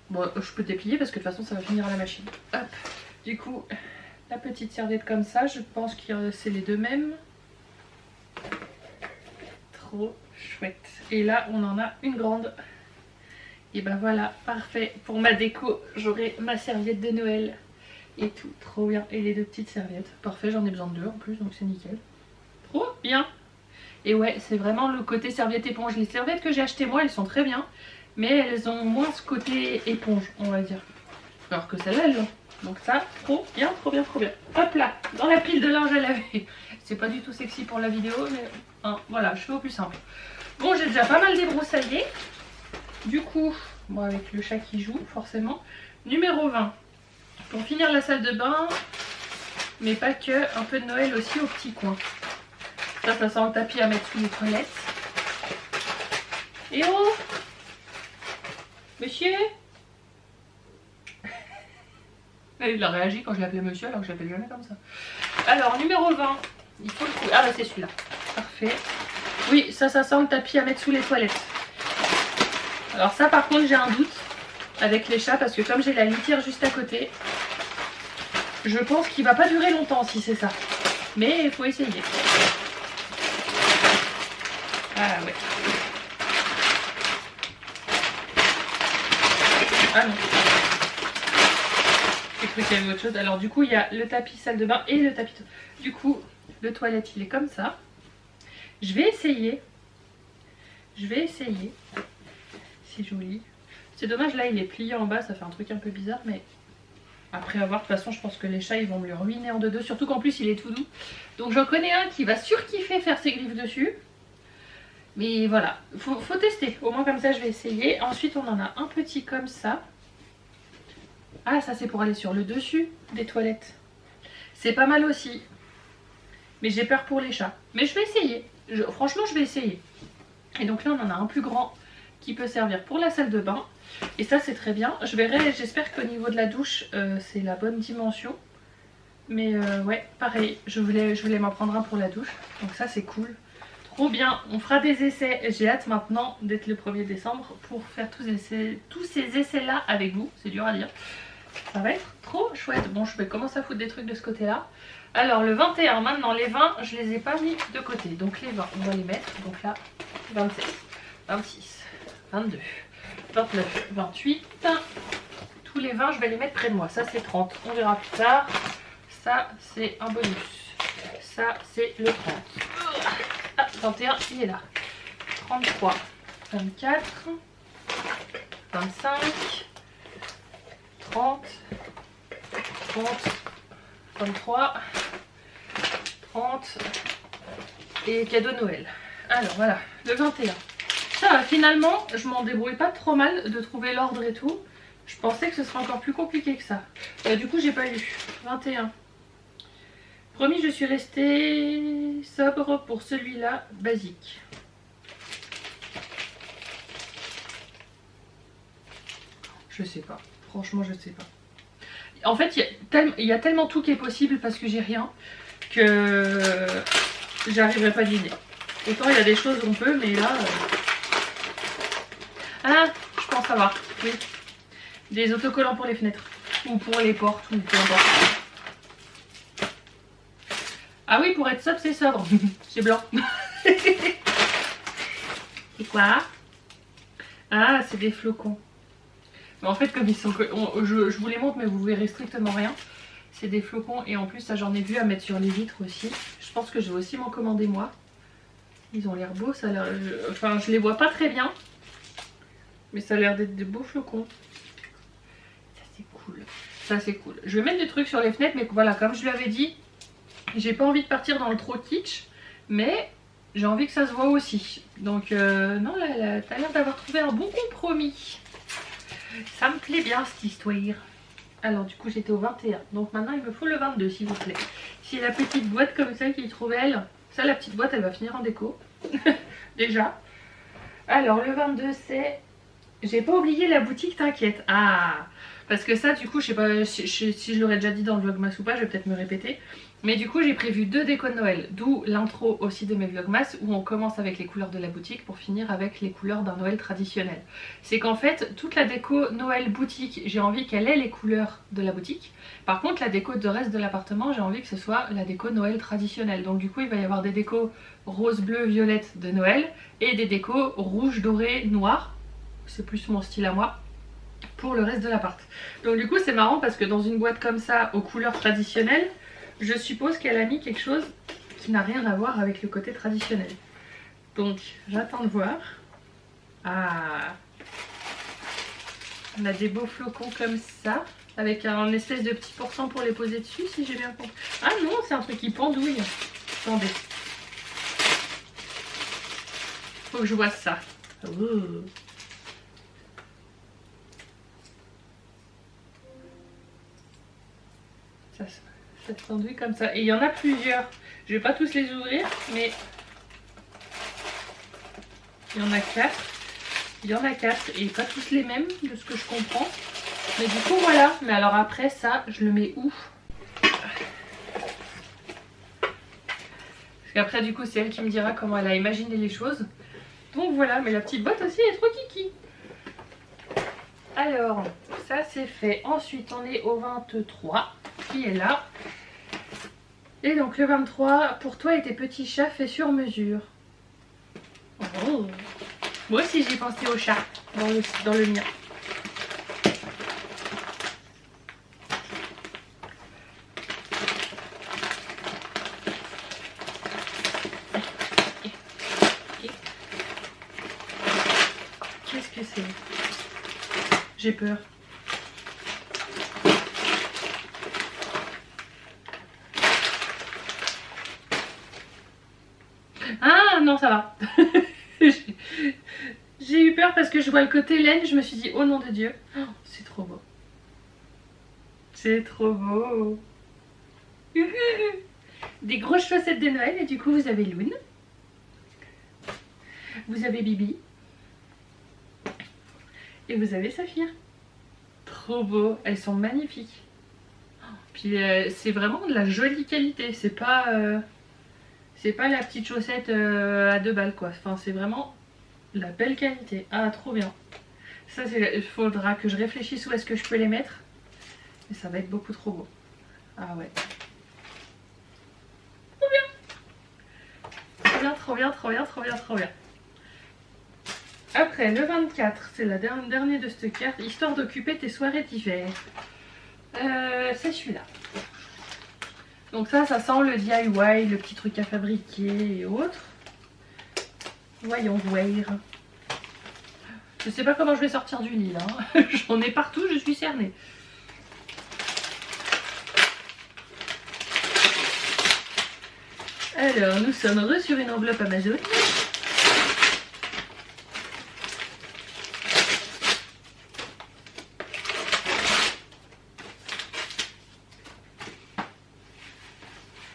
Bon, je peux déplier parce que de toute façon ça va finir à la machine. Hop. Du coup, la petite serviette comme ça, je pense que c'est les deux mêmes. Trop chouette. Et là, on en a une grande. Et ben voilà, parfait. Pour ma déco, j'aurai ma serviette de Noël. Et tout, trop bien. Et les deux petites serviettes. Parfait, j'en ai besoin de deux en plus, donc c'est nickel. Trop bien. Et ouais, c'est vraiment le côté serviette éponge. Les serviettes que j'ai achetées moi, elles sont très bien. Mais elles ont moins ce côté éponge, on va dire. Alors que celles-là, elles l'ont. Donc ça, trop bien, trop bien, trop bien. Hop là, dans la pile de linge à laver. C'est pas du tout sexy pour la vidéo, mais hein, voilà, je fais au plus simple. Bon, j'ai déjà pas mal débroussaillé. Du coup, bon, avec le chat qui joue, forcément. Numéro 20. Pour finir la salle de bain, mais pas que, un peu de Noël aussi au petit coin. Ça sent le tapis à mettre sous les toilettes. Et oh, monsieur. Il a réagi quand je l'appelais monsieur alors que je l'appelle jamais comme ça. Alors, numéro 20. Il faut le coup. Ah bah c'est celui-là. Parfait. Oui, ça sent le tapis à mettre sous les toilettes. Alors ça par contre j'ai un doute avec les chats parce que comme j'ai la litière juste à côté, je pense qu'il va pas durer longtemps si c'est ça. Mais il faut essayer. Ah ouais. Ah non. J'ai cru qu'il y avait autre chose. Alors du coup il y a le tapis salle de bain et le tapis. Du coup le toilette il est comme ça. Je vais essayer. C'est joli. C'est dommage là il est plié en bas, ça fait un truc un peu bizarre mais après avoir, de toute façon je pense que les chats ils vont me le ruiner en deux. Surtout qu'en plus il est tout doux. Donc j'en connais un qui va surkiffer faire ses griffes dessus. Mais voilà, faut tester. Au moins comme ça je vais essayer. Ensuite on en a un petit comme ça. Ah ça c'est pour aller sur le dessus des toilettes. C'est pas mal aussi. Mais j'ai peur pour les chats. Mais je vais essayer. Franchement je vais essayer. Et donc là on en a un plus grand qui peut servir pour la salle de bain. Et ça c'est très bien. Je verrai, j'espère qu'au niveau de la douche c'est la bonne dimension. Mais ouais, pareil, je voulais m'en prendre un pour la douche. Donc ça c'est cool. Trop bien, on fera des essais. J'ai hâte maintenant d'être le 1er décembre pour faire tous ces essais là avec vous. C'est dur à dire. Ça va être trop chouette. Bon, je vais commencer à foutre des trucs de ce côté là. Alors le 21, maintenant les 20, je les ai pas mis de côté. Donc les 20, on va les mettre. Donc là, 27, 26, 22, 29, 28. Tous les 20, je vais les mettre près de moi. Ça c'est 30, on verra plus tard. Ça c'est un bonus. Ça c'est le 30. Ah, 21, il est là. 33, 24, 25, 30, 23, 30 et cadeau Noël. Alors voilà, le 21. Ça va, finalement, je m'en débrouille pas trop mal de trouver l'ordre et tout. Je pensais que ce serait encore plus compliqué que ça. Du coup, j'ai pas lu. 21. Promis, je suis restée sobre pour celui-là, basique. Je sais pas. Franchement, je sais pas. En fait, il y a tellement tout qui est possible parce que j'ai rien que j'arriverai pas à deviner. Autant il y a des choses on peut, mais là... Ah, je pense savoir. Oui. Des autocollants pour les fenêtres. Ou pour les portes, ou peu importe. Ah oui, pour être sobre, c'est sobre. C'est blanc. C'est quoi? Ah, c'est des flocons. Mais en fait, comme ils sont... je vous les montre, mais vous verrez strictement rien. C'est des flocons. Et en plus, ça j'en ai vu à mettre sur les vitres aussi. Je pense que je vais aussi m'en commander moi. Ils ont l'air beaux. Ça a l'air... Enfin, je les vois pas très bien. Mais ça a l'air d'être de beaux flocons. Ça, c'est cool. Ça, c'est cool. Je vais mettre des trucs sur les fenêtres. Mais voilà, comme je lui avais dit... J'ai pas envie de partir dans le trop kitsch, mais j'ai envie que ça se voit aussi. Donc non, là, t'as l'air d'avoir trouvé un bon compromis. Ça me plaît bien cette histoire. Alors du coup j'étais au 21, donc maintenant il me faut le 22 s'il vous plaît. Si la petite boîte comme ça qu'il trouve elle, ça la petite boîte elle va finir en déco. Déjà. Alors le 22 c'est J'ai pas oublié la boutique, t'inquiète. Ah, parce que ça, du coup, je sais pas si je l'aurais déjà dit dans le vlogmas ou pas, je vais peut-être me répéter. Mais du coup, j'ai prévu 2 décos de Noël, d'où l'intro aussi de mes vlogmas, où on commence avec les couleurs de la boutique pour finir avec les couleurs d'un Noël traditionnel. C'est qu'en fait, toute la déco Noël boutique, j'ai envie qu'elle ait les couleurs de la boutique. Par contre, la déco de reste de l'appartement, j'ai envie que ce soit la déco Noël traditionnelle. Donc du coup, il va y avoir des décos rose, bleu, violette de Noël et des décos rouge, doré, noir. C'est plus mon style à moi pour le reste de l'appart. Donc du coup c'est marrant parce que dans une boîte comme ça aux couleurs traditionnelles, je suppose qu'elle a mis quelque chose qui n'a rien à voir avec le côté traditionnel. Donc j'attends de voir. Ah, on a des beaux flocons comme ça avec un espèce de petit pourcent pour les poser dessus si j'ai bien compris. Ah non, c'est un truc qui pendouille. Attendez. Faut que je vois ça. Ouh. Ça se pendouille comme ça. Et il y en a plusieurs. Je vais pas tous les ouvrir, mais il y en a 4. Il y en a 4 et pas tous les mêmes de ce que je comprends. Mais du coup voilà. Mais alors après ça, je le mets où? Parce qu'après du coup c'est elle qui me dira comment elle a imaginé les choses. Donc voilà, mais la petite boîte aussi est trop kiki. Alors, ça c'est fait. Ensuite on est au 23 qui est là. Et donc le 23, pour toi et tes petits chats fait sur mesure. Oh. Moi aussi j'ai pensé au chat dans le mien. Qu'est-ce que c'est? J'ai peur. Ah non, ça va. J'ai eu peur parce que je vois le côté laine, je me suis dit oh nom de Dieu. Oh, c'est trop beau. C'est trop beau. Des grosses chaussettes de Noël et du coup vous avez Loon. Vous avez Bibi. Et vous avez Saphir. Trop beau, elles sont magnifiques. Puis c'est vraiment de la jolie qualité, c'est pas la petite chaussette à 2 balles quoi. Enfin c'est vraiment la belle qualité. Ah trop bien. Ça il faudra que je réfléchisse où est-ce que je peux les mettre. Mais ça va être beaucoup trop beau. Ah ouais. Trop bien. Trop bien, trop bien, trop bien, trop bien, trop bien. Après le 24, c'est la dernière de cette carte, histoire d'occuper tes soirées d'hiver. C'est celui-là. Donc ça sent le DIY, le petit truc à fabriquer et autres. Voyons voir. Je sais pas comment je vais sortir du lit là. J'en ai partout, je suis cernée. Alors, nous sommes heureux sur une enveloppe Amazon.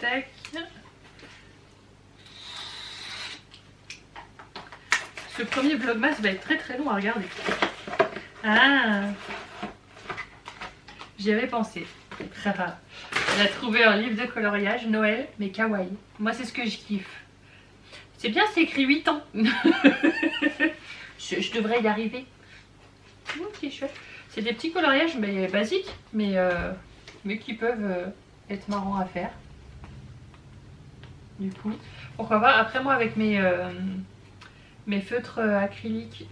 Tac. Ce premier vlogmas va être très très long à regarder. Ah, j'y avais pensé. Elle a trouvé un livre de coloriage Noël, mais kawaii. Moi, c'est ce que je kiffe. C'est bien, c'est écrit 8 ans. je devrais y arriver. C'est chouette. C'est des petits coloriages mais basiques, mais qui peuvent être marrants à faire. Du coup, pourquoi pas. Après, moi, avec mes feutres acryliques,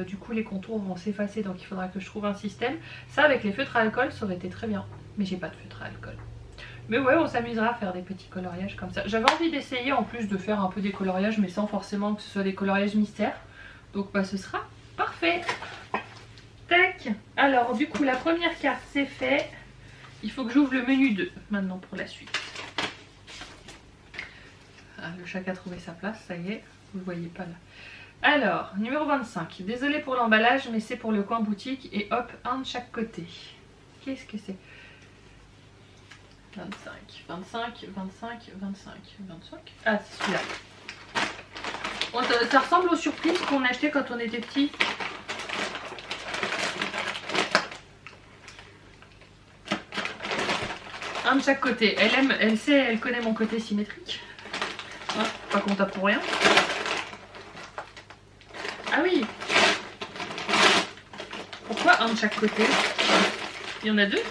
du coup, les contours vont s'effacer, donc il faudra que je trouve un système. Ça, avec les feutres à alcool, ça aurait été très bien. Mais j'ai pas de feutre à alcool. Mais ouais, on s'amusera à faire des petits coloriages comme ça. J'avais envie d'essayer en plus de faire un peu des coloriages, mais sans forcément que ce soit des coloriages mystères. Donc bah ce sera parfait. Tac. Alors du coup la première carte c'est fait. Il faut que j'ouvre le menu 2 maintenant pour la suite. Ah, le chat a trouvé sa place, ça y est, vous le voyez pas là. Alors, numéro 25. Désolée pour l'emballage, mais c'est pour le coin boutique et hop, un de chaque côté. Qu'est-ce que c'est? 25, 25, 25, 25, 25. Ah, c'est celui-là. Bon, ça ressemble aux surprises qu'on achetait quand on était petit. un de chaque côté. Elle aime, elle sait, elle connaît mon côté symétrique. Hein, pas qu'on tape pour rien. Ah oui. Pourquoi un de chaque côté? Il y en a deux.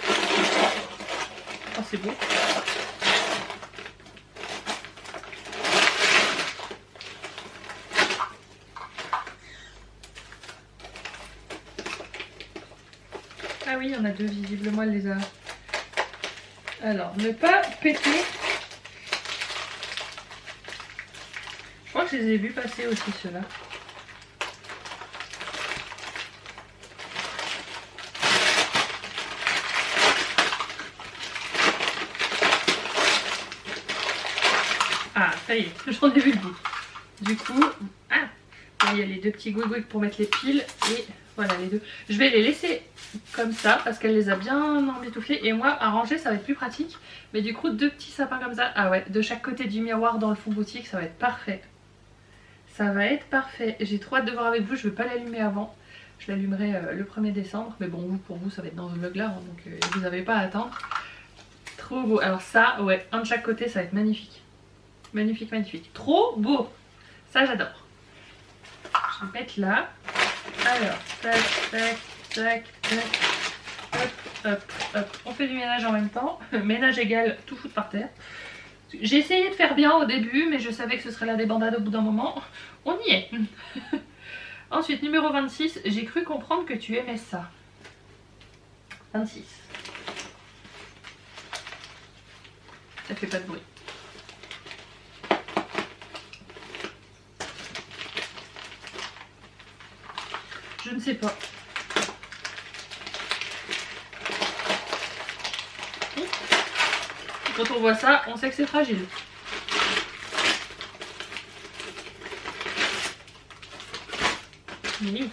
Oh, c'est beau. Ah oui, il y en a deux, visiblement elle les a. Alors, ne pas péter. Je crois que je les ai vus passer aussi, ceux-là. Ah, ça y est, j'en ai vu le bout. Du coup, ah, là, il y a les deux petits gouigouigs pour mettre les piles. Et voilà, les deux. Je vais les laisser comme ça parce qu'elle les a bien emmitouflés. Et moi, à ranger, ça va être plus pratique. Mais du coup, deux petits sapins comme ça. Ah ouais, de chaque côté du miroir dans le fond boutique, ça va être parfait. Ça va être parfait. J'ai trop hâte de voir avec vous. Je ne veux pas l'allumer avant. Je l'allumerai le 1er décembre. Mais bon, pour vous, ça va être dans ce vlog-là. Hein, donc, vous n'avez pas à attendre. Trop beau. Alors ça, ouais, un de chaque côté, ça va être magnifique. Magnifique, magnifique. Trop beau. Ça, j'adore. Je vais mettre là. Alors, tac, tac, tac, tac. Hop, hop, hop. On fait du ménage en même temps. Ménage égal, tout foutre par terre. J'ai essayé de faire bien au début, mais je savais que ce serait la débandade au bout d'un moment. On y est. Ensuite, numéro 26. J'ai cru comprendre que tu aimais ça. 26. Ça fait pas de bruit. Je ne sais pas. Quand on voit ça, on sait que c'est fragile. Oui.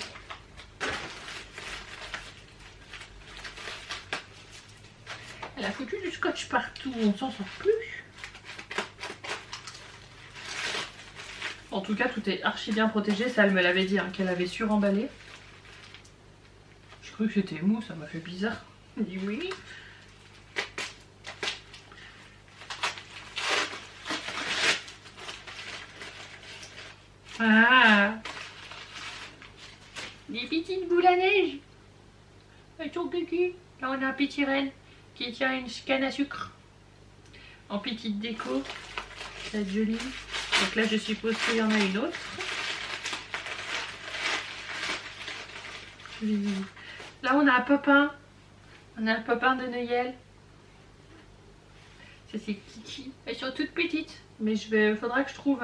Elle a foutu du scotch partout, on s'en sort plus. En tout cas, tout est archi bien protégé. Ça, elle me l'avait dit, hein, qu'elle avait suremballé. Je crois que c'était mou, ça m'a fait bizarre. Elle dit oui. Ah, des petites boules à neige. Elles sont cucu. Là, on a un petit renne qui tient une canne à sucre. En petite déco. C'est joli. Donc là, je suppose qu'il y en a une autre. Là, on a un popin. On a un popin de Noël. Ça, c'est Kiki. Elles sont toutes petites. Mais faudra que je trouve...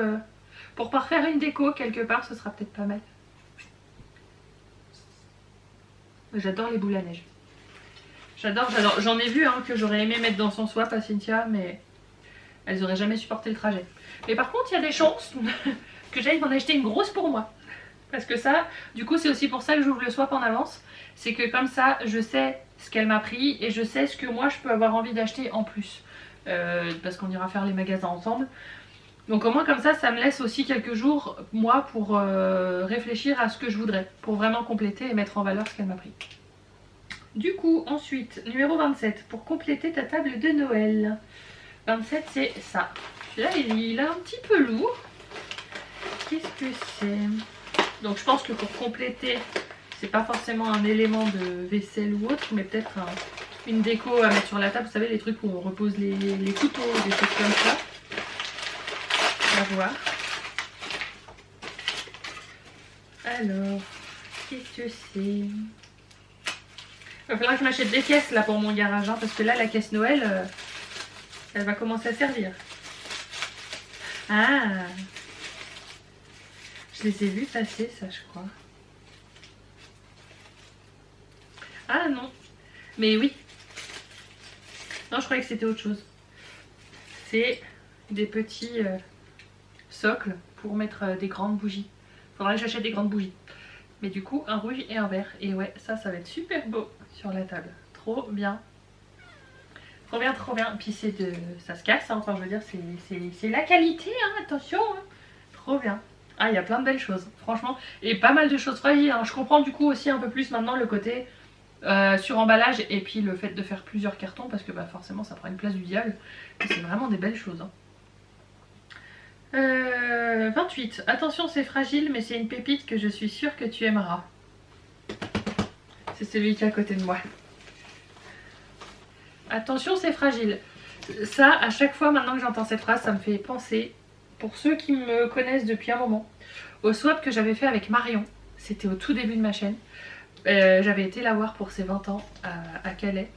pour parfaire une déco quelque part, ce sera peut-être pas mal. J'adore les boules à neige. J'adore, j'adore. J'en ai vu hein, que j'aurais aimé mettre dans son swap à Cynthia, mais elles n'auraient jamais supporté le trajet. Mais par contre, il y a des chances que j'aille m'en acheter une grosse pour moi. Parce que ça, du coup, c'est aussi pour ça que j'ouvre le swap en avance. C'est que comme ça, je sais ce qu'elle m'a pris et je sais ce que moi, je peux avoir envie d'acheter en plus. Parce qu'on ira faire les magasins ensemble. Donc au moins comme ça me laisse aussi quelques jours, moi, pour réfléchir à ce que je voudrais. Pour vraiment compléter et mettre en valeur ce qu'elle m'a pris. Du coup, ensuite, numéro 27, pour compléter ta table de Noël. 27, c'est ça. Là, il est un petit peu lourd. Qu'est-ce que c'est? Donc je pense que pour compléter, c'est pas forcément un élément de vaisselle ou autre, mais peut-être une déco à mettre sur la table. Vous savez, les trucs où on repose les couteaux, des choses comme ça. On va voir. Alors, qu'est-ce que c'est? Il va falloir que je m'achète des caisses là pour mon garage, hein, parce que là, la caisse Noël, elle va commencer à servir. Ah! Je les ai vus passer, ça, je crois. Ah non! Mais oui! Non, je croyais que c'était autre chose. C'est des petits socles pour mettre des grandes bougies. Faudrait que j'achète des grandes bougies. Mais du coup, un rouge et un vert. Et ouais, ça va être super beau sur la table. Trop bien. Trop bien, trop bien. Puis ça se casse, hein. Enfin, je veux dire, c'est la qualité, hein. Attention, hein. Trop bien. Ah, il y a plein de belles choses, franchement. Et pas mal de choses fragiles, hein. Je comprends du coup aussi un peu plus maintenant le côté sur emballage, et puis le fait de faire plusieurs cartons parce que bah, forcément ça prend une place du diable. C'est vraiment des belles choses. 28. Attention, c'est fragile, mais c'est une pépite que je suis sûre que tu aimeras. C'est celui qui est à côté de moi. Attention, c'est fragile. Ça, à chaque fois maintenant que j'entends cette phrase, ça me fait penser, pour ceux qui me connaissent depuis un moment, au swap que j'avais fait avec Marion. C'était au tout début de ma chaîne. J'avais été la voir pour ses 20 ans à Calais.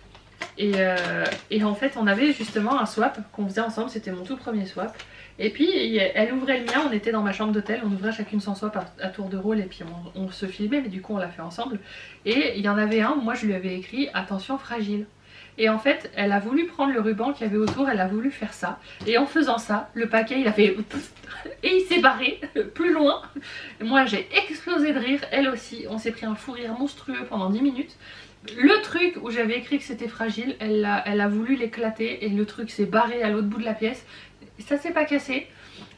Et en fait, on avait justement un swap qu'on faisait ensemble. C'était mon tout premier swap. Et puis, elle ouvrait le mien. On était dans ma chambre d'hôtel. On ouvrait chacune son swap à tour de rôle. Et puis, on se filmait. Mais du coup, on l'a fait ensemble. Et il y en avait un. Moi, je lui avais écrit « Attention, fragile ». Et en fait, elle a voulu prendre le ruban qu'il y avait autour, elle a voulu faire ça. Et en faisant ça, le paquet, il a fait... Et il s'est barré plus loin. Et moi, j'ai explosé de rire, elle aussi. On s'est pris un fou rire monstrueux pendant 10 minutes. Le truc où j'avais écrit que c'était fragile, elle a voulu l'éclater et le truc s'est barré à l'autre bout de la pièce. Ça s'est pas cassé.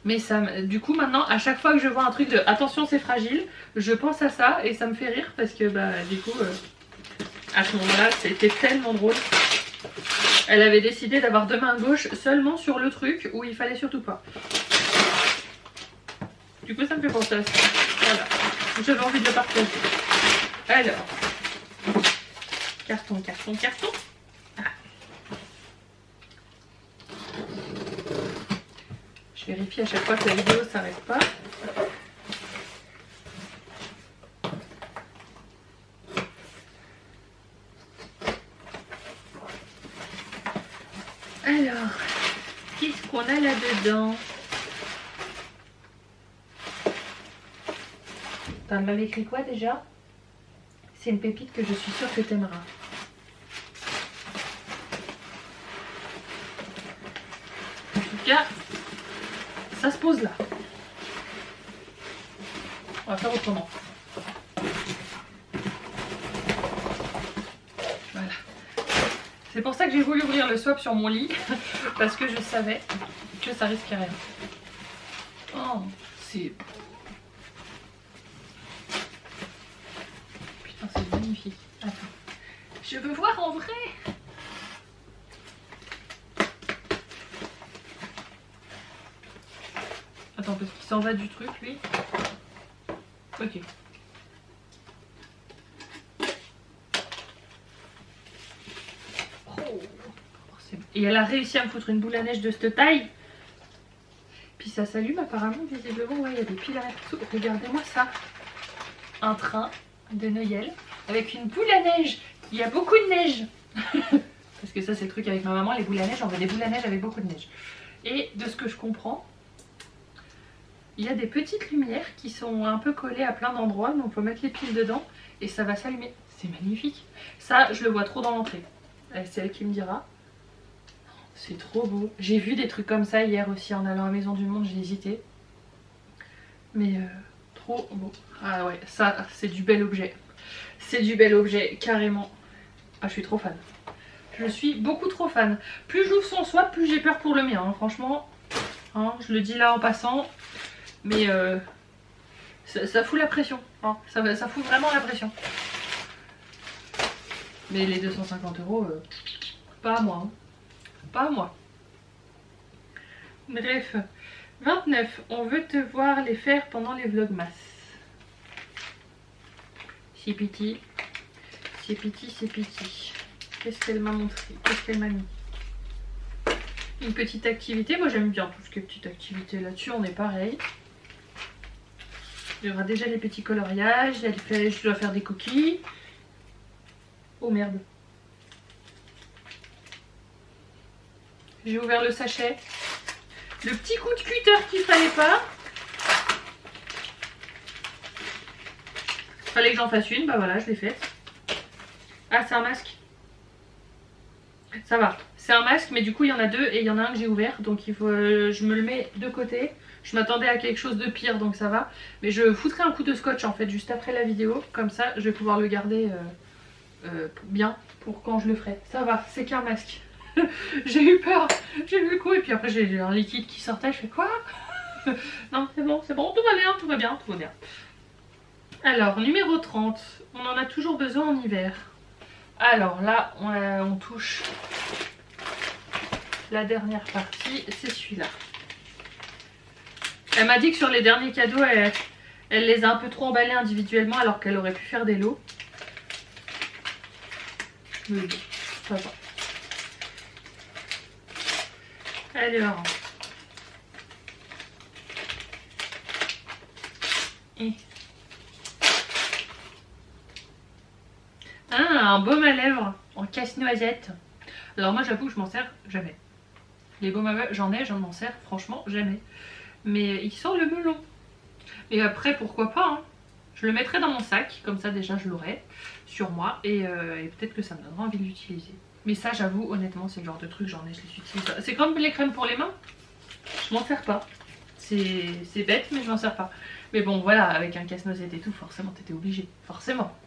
Mais ça, du coup, maintenant, à chaque fois que je vois un truc de « Attention, c'est fragile », je pense à ça et ça me fait rire parce que, bah, du coup... à ce moment-là, c'était tellement drôle. Elle avait décidé d'avoir deux mains gauches seulement sur le truc où il fallait surtout pas. Du coup, ça me fait penser à ça. Voilà. J'avais envie de le partager. Alors. Carton, carton, carton. Ah. Je vérifie à chaque fois que la vidéo ne s'arrête pas. Alors, qu'est-ce qu'on a là-dedans? T'en m'avais écrit quoi déjà? C'est une pépite que je suis sûre que t'aimeras. En tout cas, ça se pose là. On va faire autrement. Voilà. C'est pour ça que j'ai voulu ouvrir le swap sur mon lit, parce que je savais que ça risquait rien. Oh, c'est... Putain, c'est magnifique. Attends. Je veux voir en vrai. Attends, parce qu'il s'en va du truc, lui. Ok. Et elle a réussi à me foutre une boule à neige de cette taille. Puis ça s'allume apparemment, visiblement. Ouais, il y a des piles à tout. Regardez-moi ça. Un train de Noël avec une boule à neige. Il y a beaucoup de neige. Parce que ça, c'est le truc avec ma maman. Les boules à neige, on veut des boules à neige avec beaucoup de neige. Et de ce que je comprends, il y a des petites lumières qui sont un peu collées à plein d'endroits. Donc, il faut mettre les piles dedans et ça va s'allumer. C'est magnifique. Ça, je le vois trop dans l'entrée. C'est elle qui me dira. C'est trop beau. J'ai vu des trucs comme ça hier aussi en allant à Maison du Monde, j'ai hésité. Mais trop beau. Ah ouais, ça c'est du bel objet. C'est du bel objet, carrément. Ah, je suis trop fan. Je suis beaucoup trop fan. Plus j'ouvre son swap, plus j'ai peur pour le mien, hein, franchement. Hein, je le dis là en passant. Mais ça fout la pression. Hein, ça fout vraiment la pression. Mais les 250 €, pas à moi. Hein. Pas à moi. Bref. 29. On veut te voir les faire pendant les vlogmas. C'est petit. C'est petit, c'est petit. Qu'est-ce qu'elle m'a montré? Qu'est-ce qu'elle m'a mis? Une petite activité. Moi j'aime bien tout ce qui est petite activité là-dessus. On est pareil. Il y aura déjà les petits coloriages. Je dois faire des cookies. Oh merde. J'ai ouvert le sachet. Le petit coup de cutter qu'il fallait pas. Fallait que j'en fasse une. Bah voilà, je l'ai faite. Ah, c'est un masque. Ça va. C'est un masque, mais du coup, il y en a deux et il y en a un que j'ai ouvert. Donc, il faut, je me le mets de côté. Je m'attendais à quelque chose de pire, donc ça va. Mais je foutrai un coup de scotch, en fait, juste après la vidéo. Comme ça, je vais pouvoir le garder bien pour quand je le ferai. Ça va, c'est qu'un masque. J'ai eu peur, j'ai vu le coup et puis après j'ai un liquide qui sortait, je fais quoi? Non, c'est bon, tout va bien, tout va bien, tout va bien. Alors, numéro 30, on en a toujours besoin en hiver. Alors là, on touche la dernière partie, c'est celui-là. Elle m'a dit que sur les derniers cadeaux, elle les a un peu trop emballés individuellement alors qu'elle aurait pu faire des lots. Mais bon, ça va. Alors. Et. Ah, un baume à lèvres en casse-noisette. Alors moi j'avoue que je m'en sers jamais. Les baumes à lèvres, j'en ai, je m'en sers franchement jamais. Mais il sent le melon. Et après pourquoi pas, hein. Je le mettrai dans mon sac, comme ça déjà je l'aurai sur moi. Et peut-être que ça me donnera envie de l'utiliser. Mais ça j'avoue honnêtement c'est le genre de truc, j'en ai, je les utilise pas. C'est comme les crèmes pour les mains. Je m'en sers pas. C'est bête mais je m'en sers pas. Mais bon voilà, avec un casse-noisette et tout, forcément t'étais obligé. Forcément.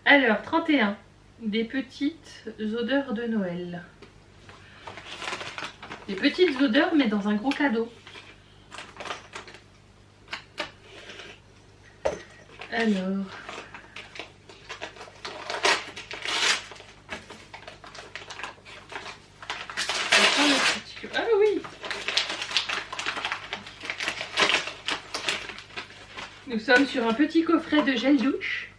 Alors, 31. Des petites odeurs de Noël. Des petites odeurs, mais dans un gros cadeau. Alors... Ah oui! Nous sommes sur un petit coffret de gel douche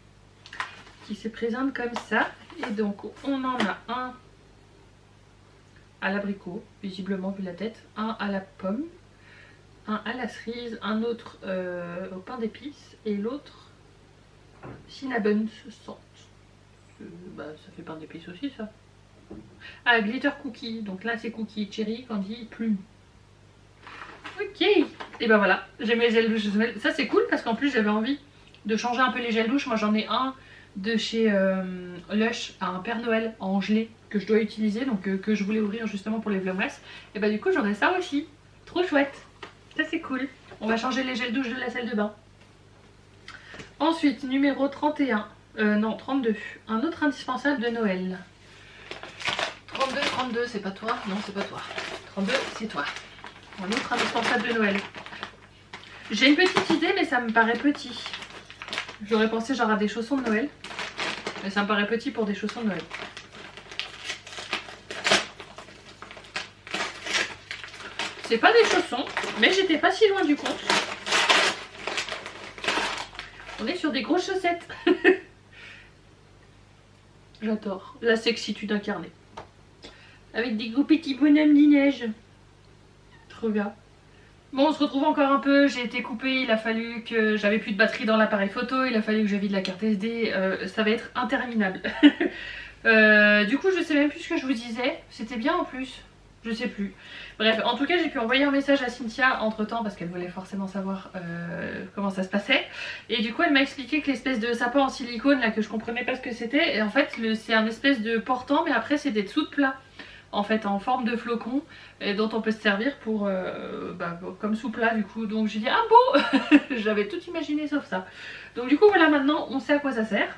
qui se présente comme ça. Et donc on en a un à l'abricot, visiblement vu la tête, un à la pomme, un à la cerise, un autre au pain d'épices et l'autre cinnamon scent. Bah, ça fait pain d'épices aussi ça. Ah, glitter cookie, donc là c'est cookie, cherry, candy, plume. Ok, et ben voilà, j'ai mes gels douche. Ça c'est cool parce qu'en plus j'avais envie de changer un peu les gels douche. Moi j'en ai un de chez Lush à un Père Noël en gelée que je dois utiliser, donc que je voulais ouvrir justement pour les vlogmas. Et bah du coup j'aurai ça aussi, trop chouette, ça c'est cool. On va changer les gels douche de la salle de bain. Ensuite numéro 31, non 32, un autre indispensable de Noël. 32, c'est pas toi? Non c'est pas toi. 32 c'est toi. Un autre indispensable de Noël. J'ai une petite idée mais ça me paraît petit. J'aurais pensé genre à des chaussons de Noël. Mais ça me paraît petit pour des chaussons de Noël. C'est pas des chaussons, mais j'étais pas si loin du compte. On est sur des grosses chaussettes. J'adore. La sexitude incarnée. Avec des gros petits bonhommes de neige. Trop bien. Bon, on se retrouve encore un peu, j'ai été coupée, il a fallu que j'avais plus de batterie dans l'appareil photo, il a fallu que je vide la carte SD, ça va être interminable. Du coup, je sais même plus ce que je vous disais, c'était bien en plus, je sais plus. Bref, en tout cas, j'ai pu envoyer un message à Cynthia entre temps parce qu'elle voulait forcément savoir comment ça se passait. Et du coup, elle m'a expliqué que l'espèce de sapin en silicone là que je comprenais pas ce que c'était, et en fait, c'est un espèce de portant, mais après, c'est des dessous de plat. En fait en forme de flocon et dont on peut se servir pour comme sous plat du coup. Donc j'ai dit ah bon. J'avais tout imaginé sauf ça. Donc du coup voilà, maintenant on sait à quoi ça sert.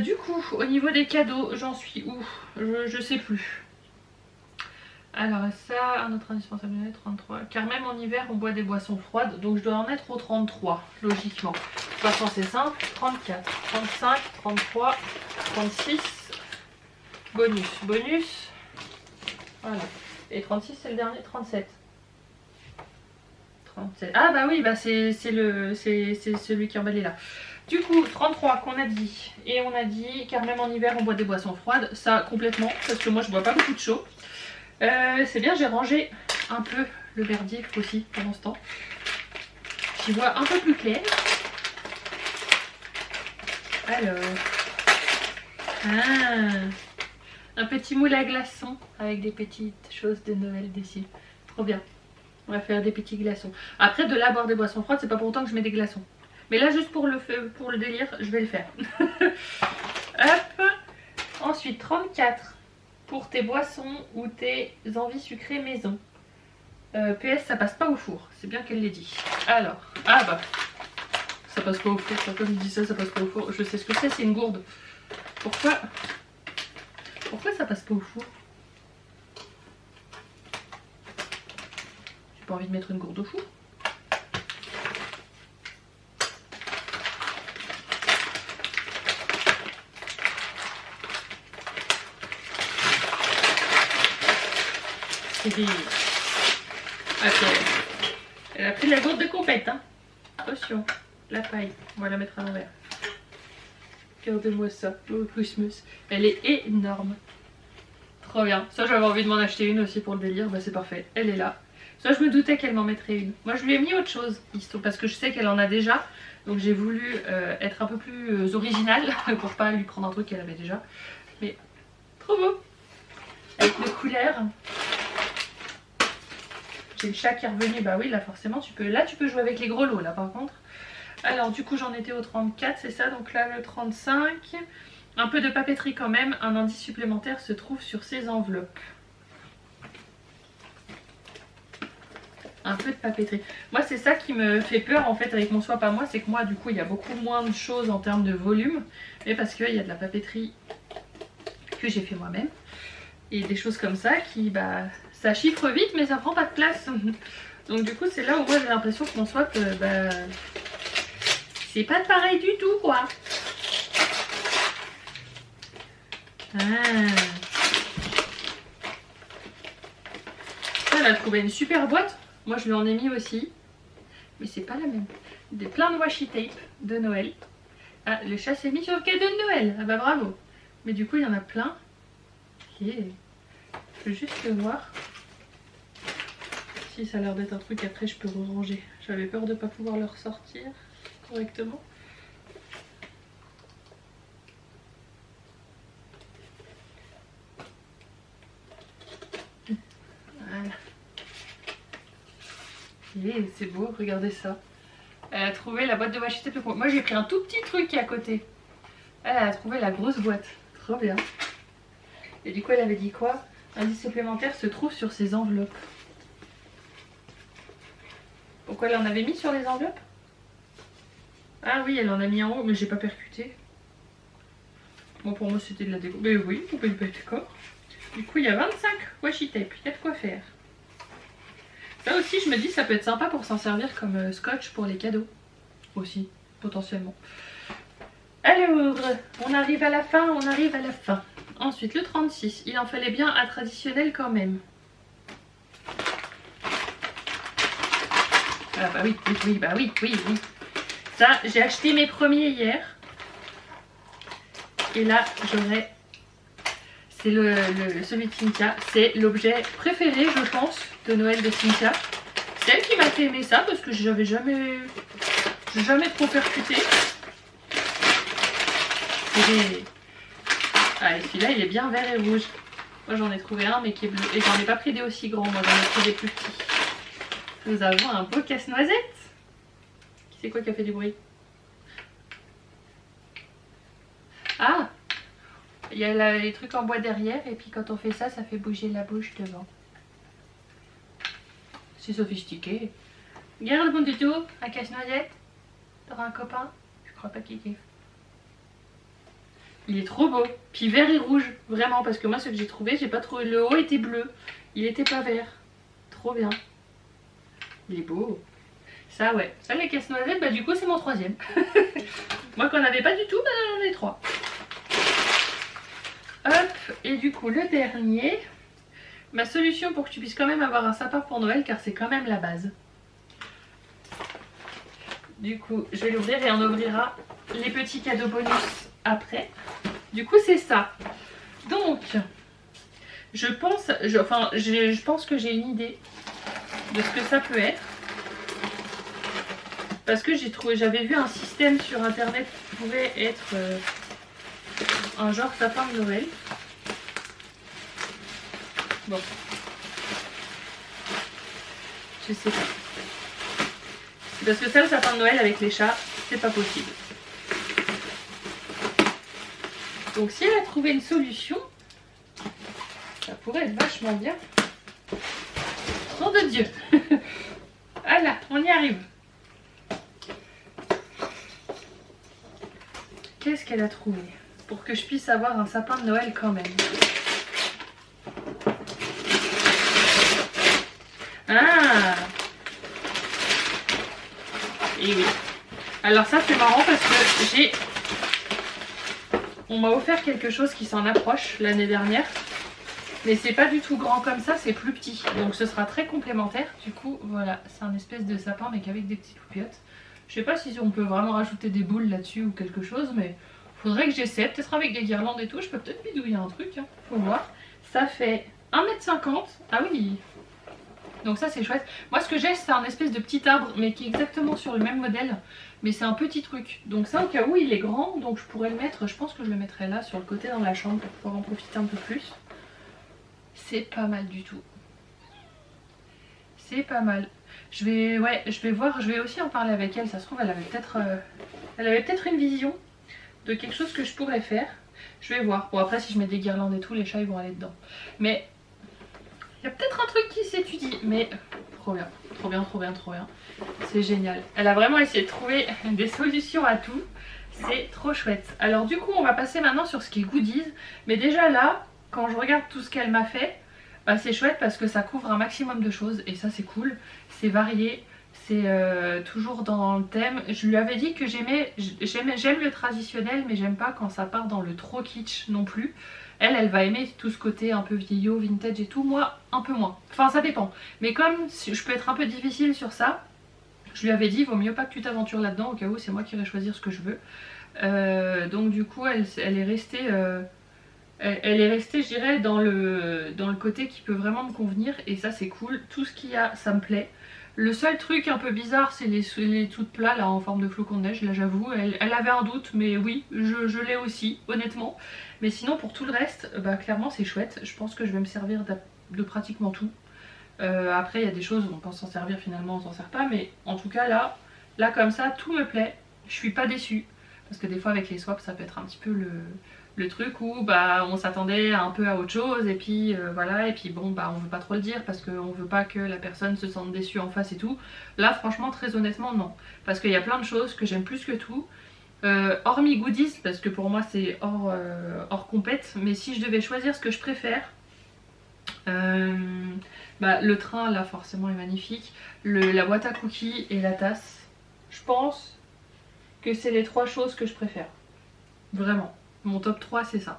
Du coup au niveau des cadeaux j'en suis où? Je sais plus. Alors ça, un autre indispensable, 33. Car même en hiver on boit des boissons froides, donc je dois en être au 33 logiquement. De toute façon c'est simple. 34, 35, 33, 36. Bonus. Voilà. Et 36 c'est le dernier, 37. 37. Ah bah oui, bah c'est celui qui est emballé là. Du coup, 33 qu'on a dit. Et on a dit, car même en hiver on boit des boissons froides. Ça complètement, parce que moi je bois pas beaucoup de chaud. C'est bien, j'ai rangé un peu le verdier aussi pendant ce temps. J'y vois un peu plus clair. Alors. Ah, un petit moule à glaçons avec des petites choses de Noël dessus. Trop bien. On va faire des petits glaçons. Après, de là, boire des boissons froides, c'est pas pour autant que je mets des glaçons. Mais là, juste pour le délire, je vais le faire. Hop. Ensuite, 34. Pour tes boissons ou tes envies sucrées maison. PS, ça passe pas au four. C'est bien qu'elle l'ait dit. Alors, ah bah. Ça passe pas au four. Comme il dit ça, ça passe pas au four. Je sais ce que c'est une gourde. Pourquoi ça passe pas au four? J'ai pas envie de mettre une gourde au four. Elle a pris de la gourde de compète, hein. Attention, la paille, on va la mettre à l'envers. Regardez-moi ça, oh Christmas. Elle est énorme. Trop bien. Ça, j'avais envie de m'en acheter une aussi pour le délire. Bah, c'est parfait. Elle est là. Ça, je me doutais qu'elle m'en mettrait une. Moi, je lui ai mis autre chose, parce que je sais qu'elle en a déjà. Donc, j'ai voulu être un peu plus originale pour pas lui prendre un truc qu'elle avait déjà. Mais, trop beau. Avec nos couleurs. J'ai le chat qui est revenu. Bah oui, là, forcément, tu peux... Là, tu peux jouer avec les gros lots, là, par contre. Alors, du coup, j'en étais au 34, c'est ça. Donc là, le 35... Un peu de papeterie quand même, un indice supplémentaire se trouve sur ces enveloppes. Un peu de papeterie. Moi c'est ça qui me fait peur en fait avec mon Swap à moi, c'est que moi du coup il y a beaucoup moins de choses en termes de volume. Mais parce qu'il y a de la papeterie que j'ai fait moi-même. Et des choses comme ça qui bah ça chiffre vite mais ça prend pas de place. Donc du coup c'est là où moi j'ai l'impression que mon Swap c'est pas pareil du tout quoi. Ah. Elle a trouvé une super boîte. Moi je lui en ai mis aussi. Mais c'est pas la même. Plein de washi tape de Noël. Ah, le chat s'est mis sur le cadeau de Noël. Ah bah bravo. Mais du coup il y en a plein. Ok. Je peux juste le voir. Si ça a l'air d'être un truc après je peux ranger. J'avais peur de ne pas pouvoir le ressortir correctement. Et c'est beau, regardez ça. Elle a trouvé la boîte de washi tape. Moi j'ai pris un tout petit truc qui est à côté. Elle a trouvé la grosse boîte. Trop bien. Et du coup elle avait dit quoi? Indice supplémentaire se trouve sur ces enveloppes. Pourquoi elle en avait mis sur les enveloppes? Ah oui, elle en a mis en haut, mais j'ai pas percuté. Bon, pour moi c'était de la déco. Mais oui, on peut pas être d'accord. Du coup il y a 25 washi tape. Il y a de quoi faire. Ça aussi, je me dis, ça peut être sympa pour s'en servir comme scotch pour les cadeaux. Aussi, potentiellement. Alors, on arrive à la fin, on arrive à la fin. Ensuite, le 36. Il en fallait bien un traditionnel quand même. Ah bah oui, oui. Ça, j'ai acheté mes premiers hier. Et là, j'aurai... C'est celui de Cynthia. C'est l'objet préféré, je pense, de Noël de Cynthia. C'est elle qui m'a fait aimer ça parce que j'avais jamais trop percuté. Ah, et celui-là, il est bien vert et rouge. Moi, j'en ai trouvé un, mais qui est bleu. Et j'en ai pas pris des aussi grands. Moi, j'en ai pris des plus petits. Nous avons un beau casse-noisette. Qui c'est quoi qui a fait du bruit? Ah! Il y a les trucs en bois derrière et puis quand on fait ça, ça fait bouger la bouche devant. C'est sophistiqué. Regarde mon tuto, un casse-noisette. T'auras un copain? Je crois pas qu'il kiffe. Il est trop beau. Puis vert et rouge, vraiment, parce que moi ce que j'ai trouvé, j'ai pas trouvé. Le haut était bleu, il était pas vert. Trop bien. Il est beau. Ça ouais, ça les casse-noisettes, bah du coup c'est mon troisième. Moi qu'on n'avait pas du tout, bah j'en ai 3. Hop, et du coup le dernier, ma solution pour que tu puisses quand même avoir un sapin pour Noël, car c'est quand même la base. Du coup, je vais l'ouvrir et on ouvrira les petits cadeaux bonus après. Du coup, c'est ça. Donc, je pense que j'ai une idée de ce que ça peut être. Parce que j'avais vu un système sur internet qui pouvait être... un genre sapin de Noël. Bon. Je sais pas. C'est parce que ça, le sapin de Noël avec les chats, c'est pas possible. Donc si elle a trouvé une solution, ça pourrait être vachement bien. Nom de Dieu. Voilà, on y arrive. Qu'est-ce qu'elle a trouvé pour que je puisse avoir un sapin de Noël quand même? Ah! Et oui. Alors ça c'est marrant parce que on m'a offert quelque chose qui s'en approche l'année dernière. Mais c'est pas du tout grand comme ça, c'est plus petit. Donc ce sera très complémentaire. Du coup, voilà, c'est un espèce de sapin mais qu'avec des petites loupiottes. Je sais pas si on peut vraiment rajouter des boules là-dessus ou quelque chose, mais faudrait que j'essaie. Peut-être avec des guirlandes et tout, je peux peut-être bidouiller un truc, hein. Faut voir. Ça fait 1,50 m. Ah oui. Donc ça c'est chouette. Moi ce que j'ai c'est un espèce de petit arbre mais qui est exactement sur le même modèle. Mais c'est un petit truc. Donc ça au cas où il est grand, donc je pourrais le mettre, je pense que je le mettrai là sur le côté dans la chambre pour pouvoir en profiter un peu plus. C'est pas mal du tout. C'est pas mal. Je vais voir, je vais aussi en parler avec elle. Ça se trouve elle avait peut-être une vision de quelque chose que je pourrais faire. Je vais voir. Bon après si je mets des guirlandes et tout, les chats ils vont aller dedans. Mais il y a peut-être un truc qui s'étudie. Mais trop bien, trop bien, trop bien, trop bien. C'est génial. Elle a vraiment essayé de trouver des solutions à tout. C'est trop chouette. Alors du coup on va passer maintenant sur ce qui est goodies. Mais déjà là, quand je regarde tout ce qu'elle m'a fait, bah, c'est chouette parce que ça couvre un maximum de choses. Et ça c'est cool. C'est varié. C'est toujours dans le thème. Je lui avais dit que j'aime le traditionnel, mais j'aime pas quand ça part dans le trop kitsch non plus. Elle va aimer tout ce côté un peu vieillot, vintage et tout. Moi, un peu moins. Enfin, ça dépend. Mais comme je peux être un peu difficile sur ça, je lui avais dit, vaut mieux pas que tu t'aventures là-dedans, au cas où c'est moi qui irai choisir ce que je veux. Donc du coup, elle est restée... elle est restée, je dirais, dans le côté qui peut vraiment me convenir. Et ça, c'est cool. Tout ce qu'il y a, ça me plaît. Le seul truc un peu bizarre, c'est les toutes plats là en forme de flocons de neige. Là, j'avoue, elle avait un doute, mais oui, je l'ai aussi, honnêtement. Mais sinon, pour tout le reste, bah, clairement, c'est chouette. Je pense que je vais me servir de pratiquement tout. Après, il y a des choses où on pense s'en servir, finalement, on s'en sert pas. Mais en tout cas, là, comme ça, tout me plaît. Je suis pas déçue. Parce que des fois, avec les swaps, ça peut être un petit peu le truc où bah, on s'attendait un peu à autre chose et puis voilà, et puis bon bah on veut pas trop le dire parce qu'on veut pas que la personne se sente déçue en face et tout. Là franchement très honnêtement non, parce qu'il y a plein de choses que j'aime plus que tout, hormis goodies parce que pour moi c'est hors compète, mais si je devais choisir ce que je préfère, bah, le train là forcément est magnifique, la boîte à cookies et la tasse, je pense que c'est les trois choses que je préfère, vraiment. Mon top 3 c'est ça.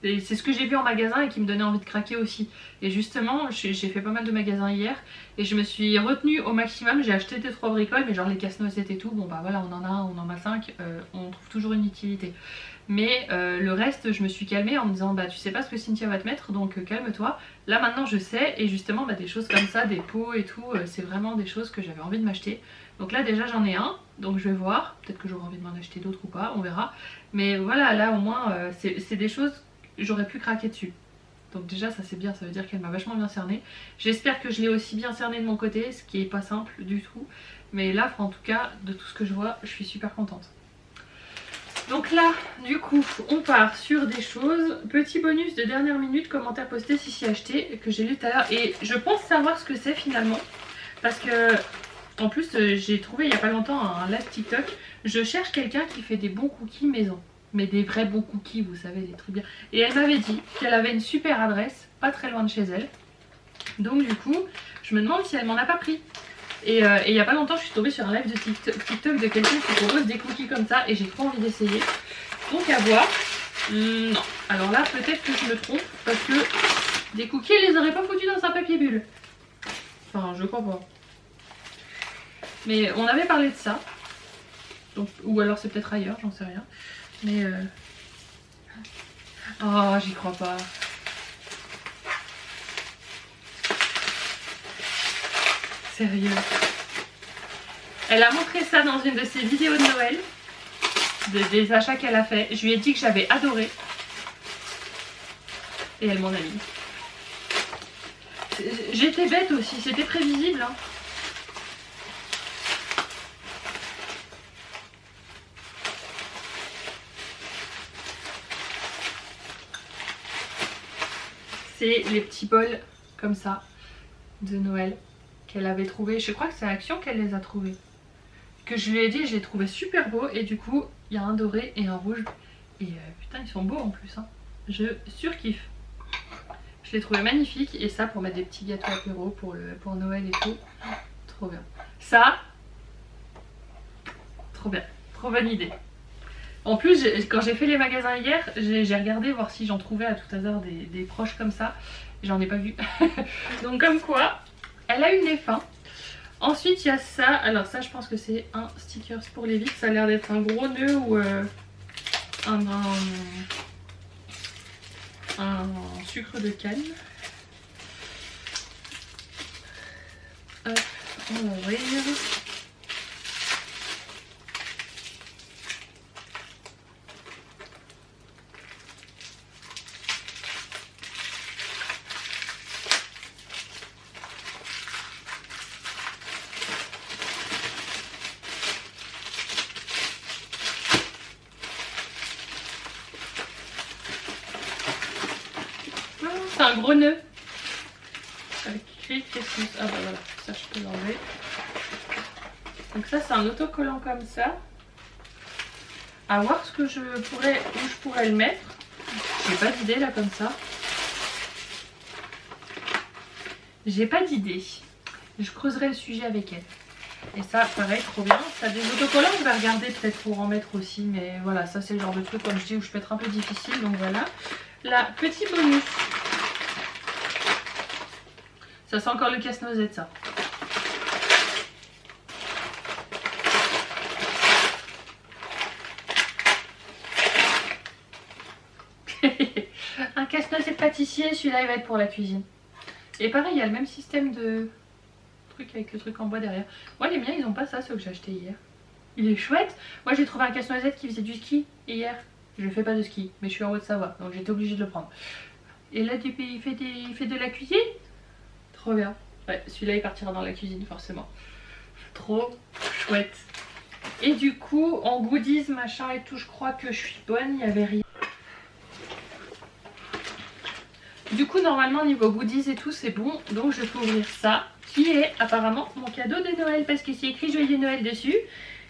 C'est ce que j'ai vu en magasin et qui me donnait envie de craquer aussi. Et justement j'ai fait pas mal de magasins hier et je me suis retenue au maximum. J'ai acheté des 3 bricoles mais genre les casse-noisette et tout, bon bah voilà on en a un, on en a 5, on trouve toujours une utilité. Mais le reste je me suis calmée en me disant bah tu sais pas ce que Cynthia va te mettre donc calme-toi. Là maintenant je sais et justement bah, des choses comme ça, des pots et tout, c'est vraiment des choses que j'avais envie de m'acheter. Donc là déjà j'en ai un, donc je vais voir, peut-être que j'aurai envie de m'en acheter d'autres ou pas, on verra. Mais voilà, là au moins c'est des choses que j'aurais pu craquer dessus. Donc déjà ça c'est bien, ça veut dire qu'elle m'a vachement bien cernée. J'espère que je l'ai aussi bien cernée de mon côté, ce qui est pas simple du tout. Mais là en tout cas, de tout ce que je vois, je suis super contente. Donc là, du coup, on part sur des choses. Petit bonus de dernière minute, commentaire posté si acheté, que j'ai lu tout à l'heure. Et je pense savoir ce que c'est finalement. Parce que, en plus, j'ai trouvé il n'y a pas longtemps un live TikTok. Je cherche quelqu'un qui fait des bons cookies maison. Mais des vrais bons cookies, vous savez, des trucs bien. Et elle m'avait dit qu'elle avait une super adresse, pas très loin de chez elle. Donc du coup, je me demande si elle m'en a pas pris. Et il n'y a pas longtemps, je suis tombée sur un live de TikTok de quelqu'un qui propose des cookies comme ça et j'ai trop envie d'essayer. Donc à voir. Non. Alors là, peut-être que je me trompe parce que des cookies, elle les aurait pas foutus dans un papier bulle. Enfin, je crois pas. Mais on avait parlé de ça. Donc, ou alors c'est peut-être ailleurs, j'en sais rien. Mais oh, j'y crois pas. Sérieux. Elle a montré ça dans une de ses vidéos de Noël, des achats qu'elle a fait. Je lui ai dit que j'avais adoré. Et elle m'en a mis. J'étais bête aussi, c'était prévisible. Hein. C'est les petits bols comme ça de Noël qu'elle avait trouvé. Je crois que c'est Action qu'elle les a trouvés. Que je lui ai dit, je les trouvais super beaux. Et du coup, il y a un doré et un rouge. Et putain, ils sont beaux en plus. Hein. Je surkiffe. Je les trouvais magnifiques. Et ça, pour mettre des petits gâteaux apéro pour Noël et tout. Trop bien. Ça, trop bien. Trop bonne idée. En plus, quand j'ai fait les magasins hier, j'ai regardé voir si j'en trouvais à tout hasard des proches comme ça. J'en ai pas vu. Donc comme quoi, elle a eu le nez fin. Ensuite, il y a ça. Alors ça, je pense que c'est un sticker pour les vis. Ça a l'air d'être un gros nœud ou un sucre de canne. Hop, on va ouvrir. C'est un gros nœud avec écrit Christmas. Ah bah voilà, ça je peux l'enlever. Donc ça c'est un autocollant comme ça. À voir où je pourrais le mettre. J'ai pas d'idée là comme ça. J'ai pas d'idée. Je creuserai le sujet avec elle. Et ça pareil trop bien. Ça a des autocollants, je vais regarder peut-être pour en mettre aussi. Mais voilà, ça c'est le genre de truc comme je dis où je peux être un peu difficile. Donc voilà. Là, petit bonus. Ça sent encore le casse-noisette ça. Un casse-noisette pâtissier, celui-là il va être pour la cuisine. Et pareil, il y a le même système de truc avec le truc en bois derrière. Moi les miens ils ont pas ça, ceux que j'ai acheté hier. Il est chouette. Moi j'ai trouvé un casse-noisette qui faisait du ski hier. Je fais pas de ski, mais je suis en Haute-Savoie, donc j'étais obligée de le prendre. Et là il fait de la cuisine. Trop bien. Ouais, celui-là il partira dans la cuisine forcément. Trop chouette. Et du coup, en goodies, machin et tout, je crois que je suis bonne, il n'y avait rien. Du coup, normalement, niveau goodies et tout, c'est bon. Donc, je peux ouvrir ça, qui est apparemment mon cadeau de Noël, parce que c'est écrit Joyeux Noël dessus.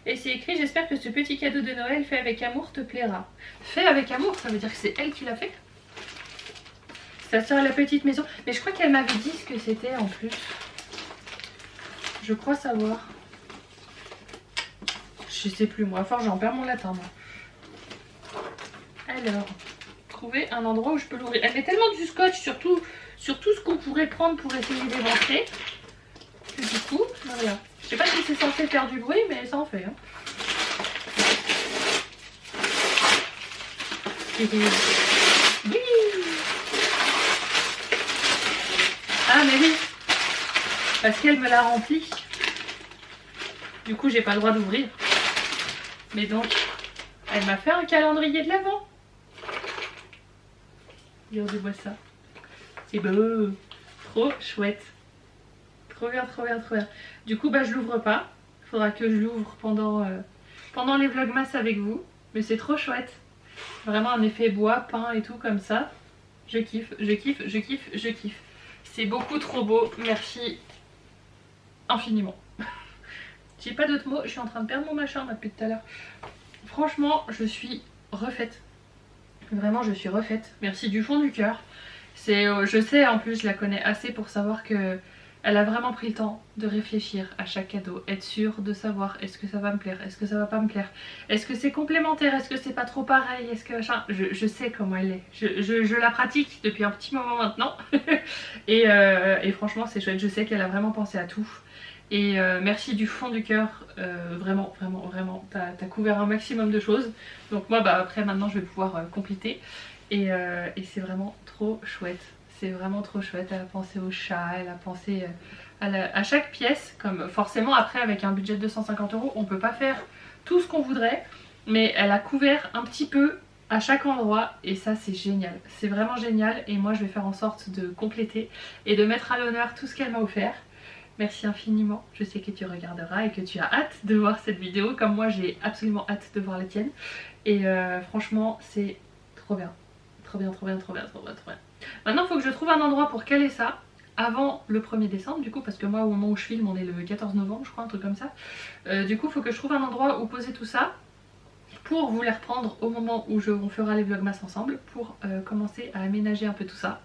Et c'est écrit, j'espère que ce petit cadeau de Noël fait avec amour te plaira. Fait avec amour, ça veut dire que c'est elle qui l'a fait. Ça sort à la petite maison. Mais je crois qu'elle m'avait dit ce que c'était en plus. Je crois savoir. Je sais plus moi. Enfin, j'en perds mon latin moi. Alors, trouver un endroit où je peux l'ouvrir. Elle met tellement du scotch sur tout ce qu'on pourrait prendre pour essayer d'éventrer. Que du coup, voilà. Je sais pas si c'est censé faire du bruit, mais ça en fait. Hein. Oui. Ah mais oui. Parce qu'elle me l'a rempli. Du coup, j'ai pas le droit d'ouvrir. Mais donc, elle m'a fait un calendrier de l'Avent. Regardez-moi ça. C'est beau. Trop chouette. Trop bien, trop bien, trop bien. Du coup, bah, je l'ouvre pas. Il faudra que je l'ouvre pendant les vlogmas avec vous. Mais c'est trop chouette. Vraiment un effet bois, pain et tout comme ça. Je kiffe, je kiffe, je kiffe, je kiffe. C'est beaucoup trop beau. Merci infiniment. J'ai pas d'autres mots. Je suis en train de perdre mon machin depuis tout à l'heure. Franchement, je suis refaite. Vraiment, je suis refaite. Merci du fond du cœur. Je sais, en plus, je la connais assez pour savoir que elle a vraiment pris le temps de réfléchir à chaque cadeau, être sûre de savoir est-ce que ça va me plaire, est-ce que ça va pas me plaire, est-ce que c'est complémentaire, est-ce que c'est pas trop pareil, est-ce que machin. Je sais comment elle est. Je la pratique depuis un petit moment maintenant. et franchement, c'est chouette. Je sais qu'elle a vraiment pensé à tout. Et merci du fond du cœur, vraiment, vraiment, vraiment, t'as couvert un maximum de choses. Donc moi, bah, après, maintenant, je vais pouvoir compléter. Et c'est vraiment trop chouette. C'est vraiment trop chouette. Elle a pensé au chat, elle a pensé à chaque pièce. Comme forcément, après, avec un budget de 250 €, on peut pas faire tout ce qu'on voudrait. Mais elle a couvert un petit peu à chaque endroit. Et ça, c'est génial. C'est vraiment génial. Et moi, je vais faire en sorte de compléter et de mettre à l'honneur tout ce qu'elle m'a offert. Merci infiniment, je sais que tu regarderas et que tu as hâte de voir cette vidéo comme moi j'ai absolument hâte de voir la tienne. Et franchement c'est trop bien, trop bien, trop bien, trop bien, trop bien, trop bien. Maintenant il faut que je trouve un endroit pour caler ça avant le 1er décembre du coup, parce que moi au moment où je filme on est le 14 novembre je crois, un truc comme ça. Du coup il faut que je trouve un endroit où poser tout ça pour vous les reprendre au moment où on fera les vlogmas ensemble, pour commencer à aménager un peu tout ça.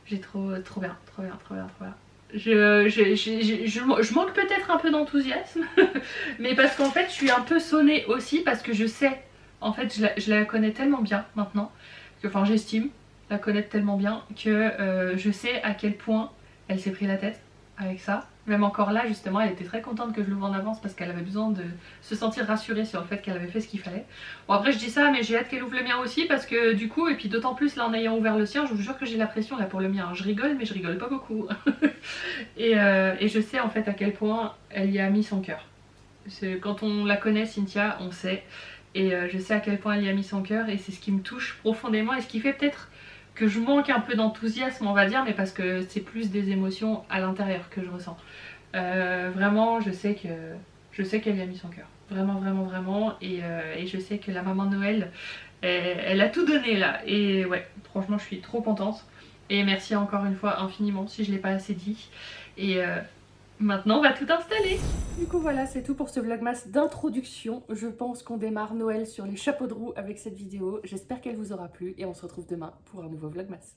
J'ai trop bien, trop bien, trop bien, trop bien. Je manque peut-être un peu d'enthousiasme mais parce qu'en fait je suis un peu sonnée aussi parce que je sais En fait, je la connais tellement bien maintenant, enfin j'estime la connaître tellement bien que je sais à quel point elle s'est pris la tête avec ça. Même encore là, justement, elle était très contente que je l'ouvre en avance parce qu'elle avait besoin de se sentir rassurée sur le fait qu'elle avait fait ce qu'il fallait. Bon, après, je dis ça, mais j'ai hâte qu'elle ouvre le mien aussi parce que du coup, et puis d'autant plus là en ayant ouvert le sien, je vous jure que j'ai la pression là pour le mien. Je rigole, mais je rigole pas beaucoup. Et je sais en fait à quel point elle y a mis son cœur. Quand on la connaît, Cynthia, on sait. Et je sais à quel point elle y a mis son cœur et c'est ce qui me touche profondément et ce qui fait peut-être que je manque un peu d'enthousiasme, on va dire, mais parce que c'est plus des émotions à l'intérieur que je ressens. Vraiment, je sais qu'elle y a mis son cœur. Vraiment, vraiment, vraiment. Et je sais que la maman de Noël, elle a tout donné là. Et ouais, franchement, je suis trop contente. Et merci encore une fois infiniment si je ne l'ai pas assez dit. Et maintenant, on va tout installer. Du coup, voilà, c'est tout pour ce vlogmas d'introduction. Je pense qu'on démarre Noël sur les chapeaux de roue avec cette vidéo. J'espère qu'elle vous aura plu et on se retrouve demain pour un nouveau vlogmas.